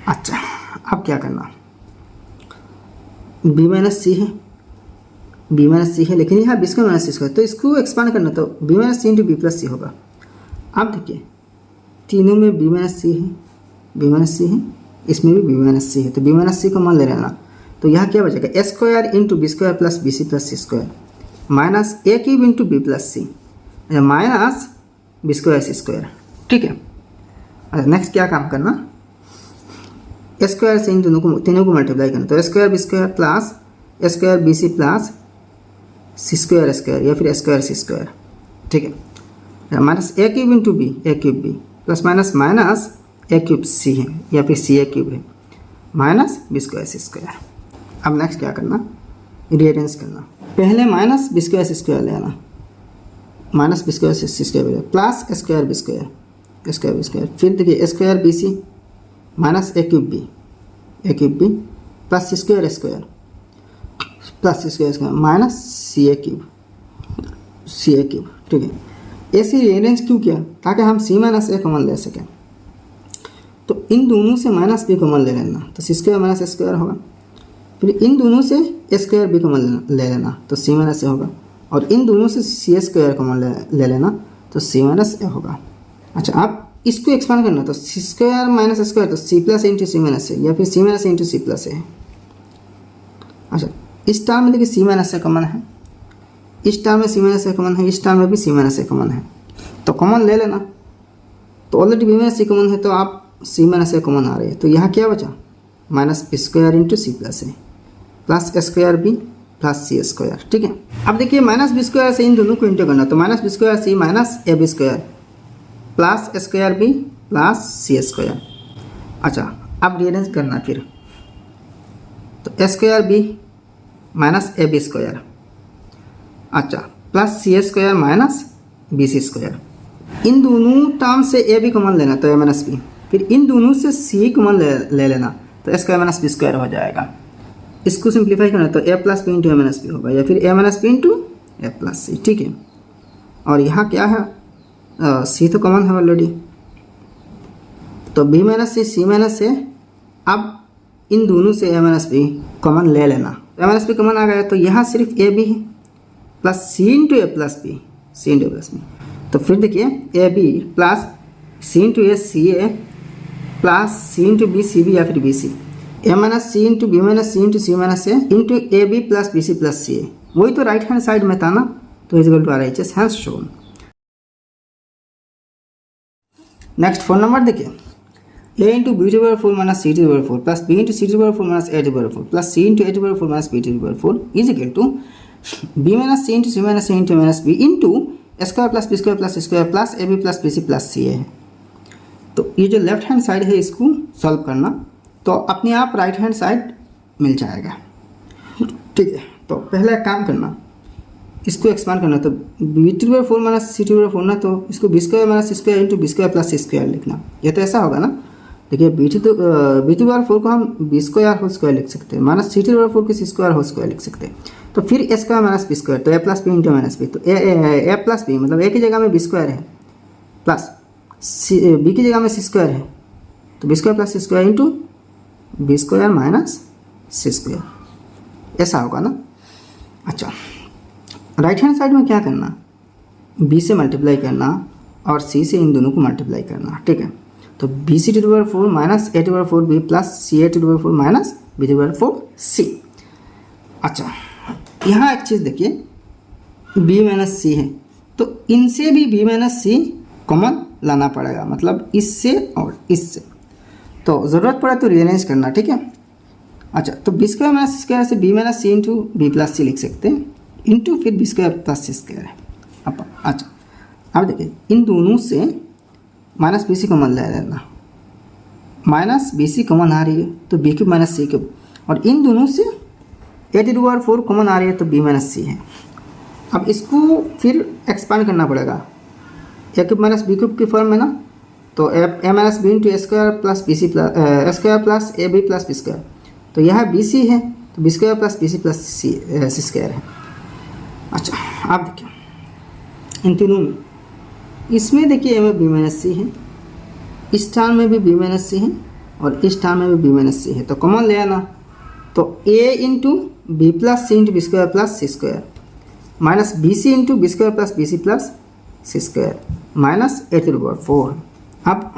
अच्छा, अब क्या करना, बी माइनस सी है, बी माइनस सी है, लेकिन यहाँ बी स्क्वायर माइनस सी स्क्वायर, तो इसको एक्सपांड करना, तो बी माइनस सी इंटू बी प्लस सी होगा। अब देखिए तीनों में बी माइनस सी है, बी माइनस सी है, इसमें भी बी माइनस सी है, तो बी माइनस सी को मान ले लेना। तो यहाँ क्या बचेगा, A square into B square plus B C plus C square minus A cube into B plus C minus B square C square, ठीक है। अच्छा, नेक्स्ट क्या काम करना, ए स्क्वायर से इन दोनों को तीनों को मल्टीप्लाई करना, तो ए स्क्वायर बी स्क्वायर प्लस ए स्क्वायर बी सी प्लस सी स्क्वायर स्क्वायर या फिर ए स्क्वायर सी स्क्वायर, ठीक है। Minus A cube into B A cube B plus minus minus A cube सी है या फिर सी ए क्यूब है माइनस बी स्क्वायर सी स्क्वायर। अब नेक्स्ट क्या करना, रीअरेंज करना, पहले माइनस बी स्क्वायर सी स्क्वायर लेना, माइनस बी स्क्वायर सी square plus square B square, फिर देखिए स्क्वायर बी सी माइनस ए क्यूब बी प्लस सी स्क्वायर प्लस सी स्क्वायर माइनस सी ए क्यूब, ठीक है। ऐसे रीअरेंज क्यों किया, ताकि हम सी माइनस ए कॉमन ले सकें। तो इन दोनों से माइनस बी कॉमन ले लेना, तो c square minus A square होगा। फिर इन दोनों से ए स्क्वायर बी कॉमन ले लेना, तो सी माइनस ए होगा। और इन दोनों से सी स्क्वायर कॉमन ले लेना, तो सी माइनस ए होगा। अच्छा, आप इसको एक्सपांड करना, तो सी स्क्वायर माइनस स्क्वायर, तो सी प्लस इंटू सी माइनस ए या फिर सी माइनस इंटू सी प्लस ए। अच्छा, इस टर्म में देखिए सी माइनस ए कॉमन है, इस टर्म में सी माइनस ए कॉमन है, इस टर्म में भी सी माइनस ए कॉमन है, तो कॉमन ले लेना। तो already b minus c common है, तो आप सी माइनस ए कॉमन आ रही है, तो यहाँ क्या बचा, माइनस बी स्क्वायर इंटू सी प्लस ए प्लस स्क्वायर बी प्लस सी स्क्वायर, ठीक है। अब देखिए माइनस बी स्क्वायर से इन दोनों को इंटू करना, तो minus B square C minus A B square plus square B plus C square. अच्छा, अब रीअरेंज करना फिर, तो square B minus A B square, अच्छा प्लस सी स्क्वायर माइनस बी सी स्क्वायर। इन दोनों टर्म से ए बी कॉमन लेना, तो ए माइनस बी, फिर इन दोनों से सी कॉमन ले लेना, तो स्क्वायर माइनस बी स्क्वायर हो जाएगा। इसको सिंप्लीफाई करना, तो a plus B into A minus B होगा या फिर ए माइनस बी इंटू ए प्लस सी, ठीक है। और यहाँ क्या है, सी तो कॉमन है ऑलरेडी, तो बी माइनस सी माइनस से, अब इन दोनों से ए माइनस बी कॉमन ले लेना, ए माइनस बी कॉमन आ गया, तो यहाँ सिर्फ ए बी है प्लस सी इंटू ए प्लस बी, सी इंटू ए प्लस बी। तो फिर देखिए A B plus C into A C A plus C into B C B या फिर B C, A minus C into B minus C into C minus A into A B plus B C plus C A, वही तो राइट हैंड साइड में था ना, तो is equal to R H S has shown. Next 4 number देखिए, a into b to power 4 minus C to power 4 plus B into c to power 4 minus a to power 4 plus C into a to power 4 minus b to power 4 is equal to B minus C into C minus A into minus B into square plus B square plus square plus A B plus B C plus सी ए है। तो ये जो लेफ्ट हैंड साइड है इसको सॉल्व करना, तो अपने आप राइट हैंड साइड मिल जाएगा। ठीक है, तो पहला एक काम करना, इसको एक्सपांड करना, तो b⁴ माइनस c⁴ ना, तो इसको b² minus c² into b² प्लस c² लिखना। ये तो ऐसा होगा ना। देखिए b⁴ को हम b² होल स्क्वायर लिख सकते हैं, माइनस c⁴ को c² होल स्क्वायर लिख सकते हैं। तो फिर a² माइनस b², तो a plus B into minus B, तो a प्लस बी मतलब a की जगह में b² है, प्लस b की जगह में c² है, तो b² प्लस c² into b² minus c², ऐसा होगा ना। अच्छा, राइट हैंड साइड में क्या करना, b से मल्टीप्लाई करना और c से इन दोनों को मल्टीप्लाई करना। ठीक है, तो bc⁴ minus a⁴b plus ca⁴ minus b⁴c। अच्छा, यहाँ एक चीज़ देखिए, b माइनस c है, तो इनसे भी b माइनस c कॉमन लाना पड़ेगा, मतलब इससे और इससे। तो ज़रूरत पड़ा तो रीअरेंज करना। ठीक है, अच्छा, तो b² माइनस c² से b minus c into b plus c लिख सकते हैं, इंटू फिर b² प्लस c² है। अब अच्छा, अब देखिए इन दोनों से माइनस bc कॉमन ले लेना, माइनस bc कॉमन आ रही है तो b³ माइनस c⁵, और इन दोनों से a⁴ कॉमन आ रही है तो b माइनस c है। अब इसको फिर एक्सपांड करना पड़ेगा a³ माइनस b³ की फॉर्म में ना, तो a minus b into a² plus bc a² plus ab plus b², तो यह bc है तो b² plus bc plus c² है। अच्छा, आप देखिए इन तीनों में, इसमें देखिए a में b माइनस c है, इस टर्म में भी b माइनस c है और इस टर्म में भी b माइनस c है, तो कॉमन ले आना, तो a into B plus C into b² प्लस c² minus bc into b² plus bc plus c² minus a⁴। अब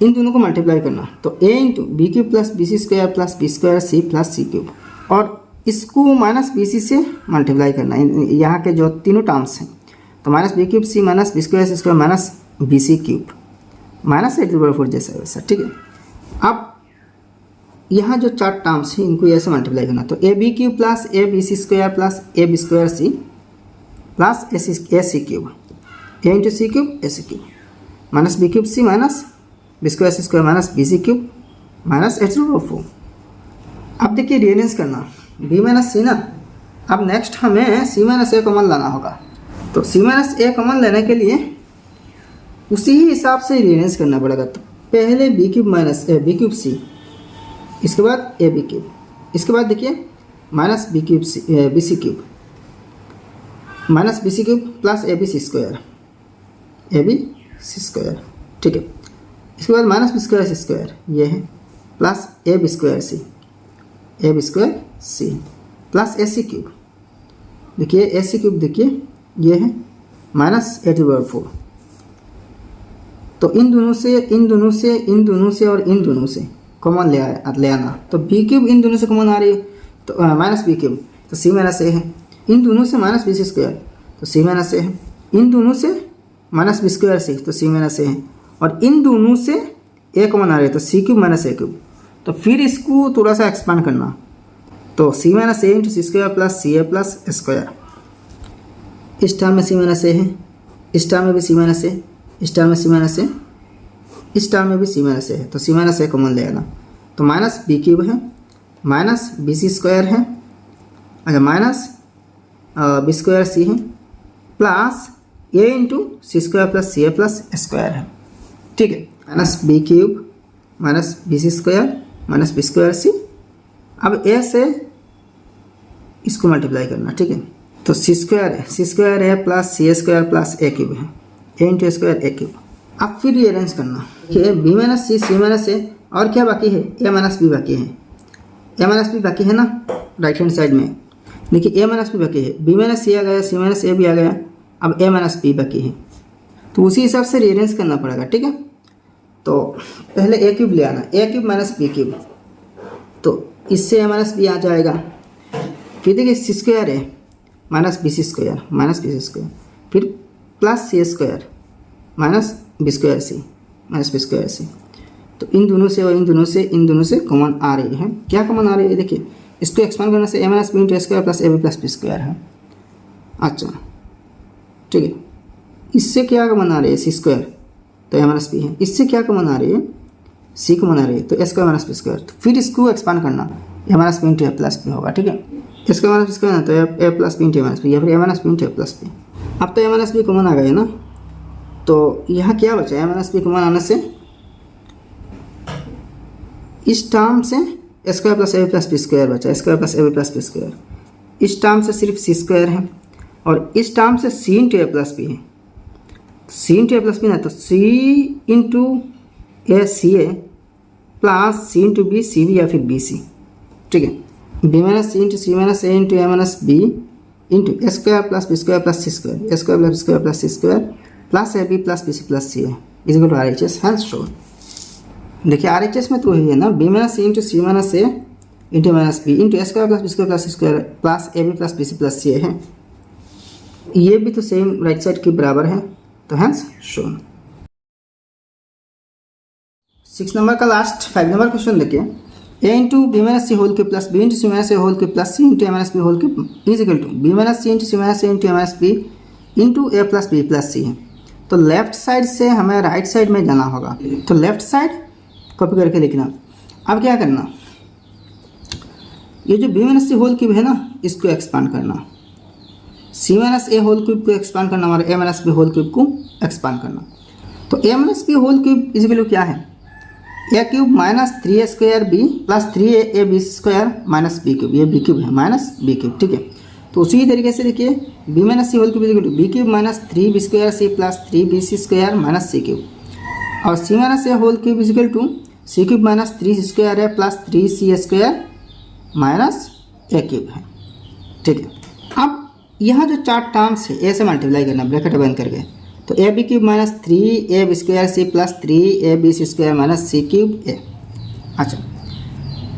इन दोनों को मल्टीप्लाई करना, तो a into b³ plus bc² plus b² c plus c⁵, और इसको माइनस bc से मल्टीप्लाई करना, यहाँ के जो तीनों टर्म्स हैं, तो minus b³ c minus b² c² minus bc³ minus a⁴ जैसा वैसा। ठीक है, अब यहाँ जो चार टर्म्स हैं इनको ऐसे मल्टीप्लाई करना, तो ab³ plus abc² plus ab² c plus ac³ a into c³ ac³ minus b³ c minus b² c² minus bc³ minus a⁴। अब देखिए रीअरेंज करना, b माइनस c ना, अब नेक्स्ट हमें c माइनस a कॉमन लाना होगा, तो c माइनस a कॉमन लेने के लिए उसी ही हिसाब से रीअरेंज करना पड़ेगा। तो पहले b³ माइनस b³ c, इसके बाद ab³, इसके बाद देखिए minus bc³ minus bc³ plus abc², ठीक है, इसके बाद माइनस b² c² ये है, plus ab² c plus ac³, देखिए ac³ देखिए ये है माइनस a⁴। तो इन दोनों से इन दोनों से इन दोनों से और इन दोनों से कॉमन ले आना, तो b³ इन दोनों से कॉमन आ रही है तो माइनस b³ तो c माइनस a है, इन दोनों से माइनस bc² तो c माइनस a है, इन दोनों से माइनस b² c तो c माइनस a है, और इन दोनों से a कॉमन आ रही है तो c³ माइनस a³। तो फिर इसको थोड़ा सा एक्सपांड करना, तो c minus a into c² plus c a plus a², इस टर्म में c माइनस a है, इस टर्म में भी c माइनस a, इस टर्म में c माइनस a, इस टर्म में भी c माइनस a है, तो c माइनस a कॉमन ले आना, तो माइनस b³ है माइनस bc² है, अच्छा माइनस b² c है plus a into c² plus c a plus a² है। ठीक है, minus b³ minus bc² minus b² c, अब a से इसको मल्टीप्लाई करना। ठीक है, तो c² है प्लस c² प्लस a³ है, a इंटू a², अब फिर रीअरेंज करना, देखिए b minus c minus a, और क्या बाकी है, a माइनस b बाकी है, a माइनस b बाकी है ना राइट हैंड साइड में, देखिए a माइनस b बाकी है, b माइनस c आ गया, c माइनस a भी आ गया, अब a माइनस b बाकी है, तो उसी हिसाब से रीअरेंज करना पड़ेगा। ठीक है, तो पहले a³ ले आना, a³ माइनस b³, तो इससे a माइनस b आ जाएगा, फिर देखिए c² है माइनस bc² फिर plus c² minus b² c minus b² c, तो इन दोनों से और इन दोनों से कॉमन आ रही है, क्या कॉमन आ रही है देखिए, इसको एक्सपांड करने से a minus b into a² plus ab plus b² है। अच्छा ठीक है, इससे क्या कॉमन आ रही है c², तो a माइनस b है, इससे क्या कॉमन आ रही है c कॉमन आ रही है, तो a² माइनस b², तो फिर इसको एक्सपांड करना, ए माइनस बी इंटू ए प्लस बी होगा, ठीक है। इसका माइनस इसका ना तो a plus B into A minus B या फिर ए माइनस बी इंटू ए प्लस बी। अब तो ए माइनस बी कॉमन आ गए ना, तो यहाँ क्या बचा, ए माइनस बी कॉमन आने से इस टर्म से स्क्वायर प्लस ए प्लस बी स्क्वायर बचा, square plus A B plus B square. इस टर्म से सिर्फ सी स्क्वायर है और इस टर्म से सी इंटू ए प्लस बी है। सी इंटू ए प्लस बी ना तो सी इंटू ए सी ए प्लस सी इंटू बी सी बी या फिर बी सी, ठीक है। B minus C into C minus A into A minus B into A square plus B square plus C square, a square plus B square plus C square plus A B plus B C plus C a is equal to R H S hence shown. देखिए आर एच एस में तो वही है ना, b minus C into C minus A into minus B into A square plus B square plus C square plus A B plus B C plus सी ए है। ये भी तो सेम राइट साइड के बराबर है, तो हैंस शोन। 6 नंबर का लास्ट 5 नंबर क्वेश्चन देखिए, A into B minus C whole cube plus B into C minus A whole cube plus C into A minus B whole cube is equal to B minus C into C minus A into A minus B into A plus B plus सी है। तो लेफ्ट साइड से हमें राइट साइड में जाना होगा, तो लेफ्ट साइड कॉपी करके लिखना। अब क्या करना, ये जो B minus C whole cube है ना इसको एक्सपांड करना, C minus A whole cube को एक्सपांड करना और A minus B whole cube को एक्सपांड करना। तो ए minus B whole cube is equal to क्या है, ए cube minus 3 square B plus 3 A B square minus B cube, ये बी क्यूब है माइनस बी क्यूब, ठीक है। तो उसी तरीके से देखिए B minus C whole cube is equal to B cube minus 3 B square C plus 3 B C square minus C cube और C minus A whole cube is equal to C cube minus 3 square है प्लस 3 सी स्क्वायर माइनस ए क्यूब है, ठीक है। अब यहाँ जो 4 टर्म्स है ए से मल्टीप्लाई करना ब्रैकेट बंद करके, तो A B cube minus 3 A B square C plus 3 A B C square minus C cube A. अच्छा,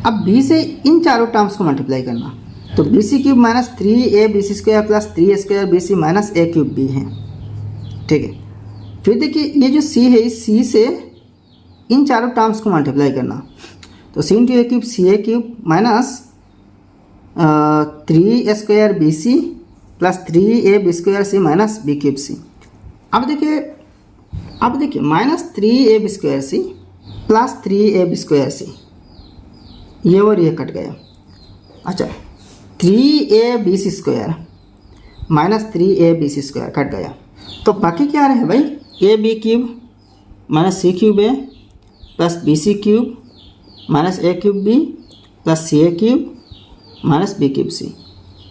अब बी से इन चारों टर्म्स को मल्टीप्लाई करना, तो b C cube minus 3 A B C square plus 3 square B C minus A cube b है, ठीक है। फिर देखिए ये जो सी है इस सी से इन चारों टर्म्स को मल्टीप्लाई करना, तो सी into A cube C A cube minus 3 square B C plus 3 A B square C minus B cube C. अब देखिए minus 3 A B square C plus 3 A B square C, ये और ये कट गया। अच्छा, 3 A B C square minus 3 A B C square cut गया, तो बाकी क्या रहे भाई, A B cube minus C cube A plus B C cube minus A cube B plus C A cube minus B cube C.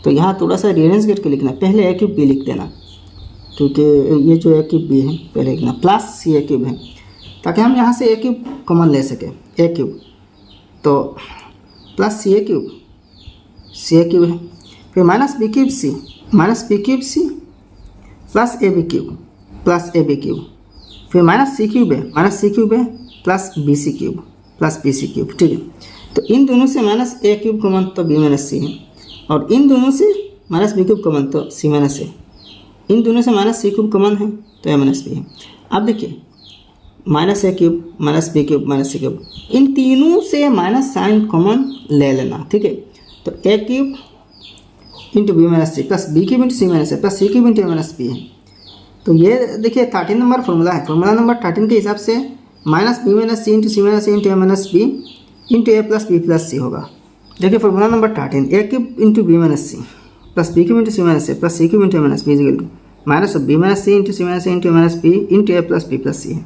तो यहाँ थोड़ा सा रीअरेंज करके लिखना, पहले ए क्यूब बी लिख देना क्योंकि ये जो ए क्यूब बी है पहले लिखना प्लस सी ए क्यूब है, ताकि हम यहाँ से ए क्यूब कॉमन ले सकें, ए क्यूब तो प्लस सी ए क्यूब है, फिर minus B cube C plus A B cube, फिर माइनस सी क्यूब है प्लस बी सी क्यूब, ठीक है। तो इन दोनों से माइनस ए क्यूब कॉमन तो बी माइनस सी है, और इन दोनों से माइनस बी क्यूब कॉमन तो सी माइनस ए, इन दोनों से माइनस सी क्यूब कॉमन है तो ए माइनस बी है। अब देखिए माइनस ए cube minus B cube minus सी क्यूब, इन तीनों से माइनस साइन कॉमन ले लेना, ठीक है। तो ए क्यूब इंटू बी माइनस सी प्लस बी क्यूब इंटू सी माइनस ए प्लस सी क्यूब इंटू ए माइनस बी है। तो ये देखिए 13 नंबर फॉर्मूला है, फॉर्मूला नंबर 13 के हिसाब से माइनस बी माइनस सी इंटू सी माइनस ए इंटू ए माइनस बी इंटू ए प्लस बी प्लस सी होगा। देखिए formula number 13, A cube into B minus C plus B cube into C minus A plus C cube into A minus B is equal to minus B minus C into C minus A into A minus B into A plus सी है।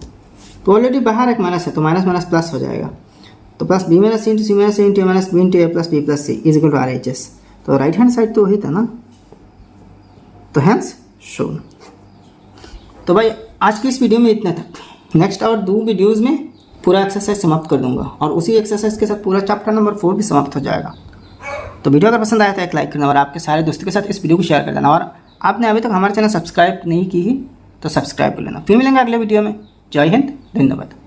तो ऑलरेडी बाहर एक माइनस है तो माइनस माइनस प्लस हो जाएगा, तो plus b minus C into C minus A into A minus B into A plus C is equal to R H S. तो राइट हैंड साइड तो वही था ना, तो हैंस शोन। तो भाई आज की इस वीडियो में इतना तक, नेक्स्ट और 2 वीडियोज़ में पूरा एक्सरसाइज समाप्त कर दूंगा और उसी एक्सरसाइज के साथ पूरा चैप्टर नंबर 4 भी समाप्त हो जाएगा। तो वीडियो अगर पसंद आया तो एक लाइक करना और आपके सारे दोस्तों के साथ इस वीडियो को शेयर कर देना, और आपने अभी तक हमारे चैनल सब्सक्राइब नहीं की तो सब्सक्राइब कर लेना। फिर मिलेंगे अगले वीडियो में। जय हिंद, धन्यवाद।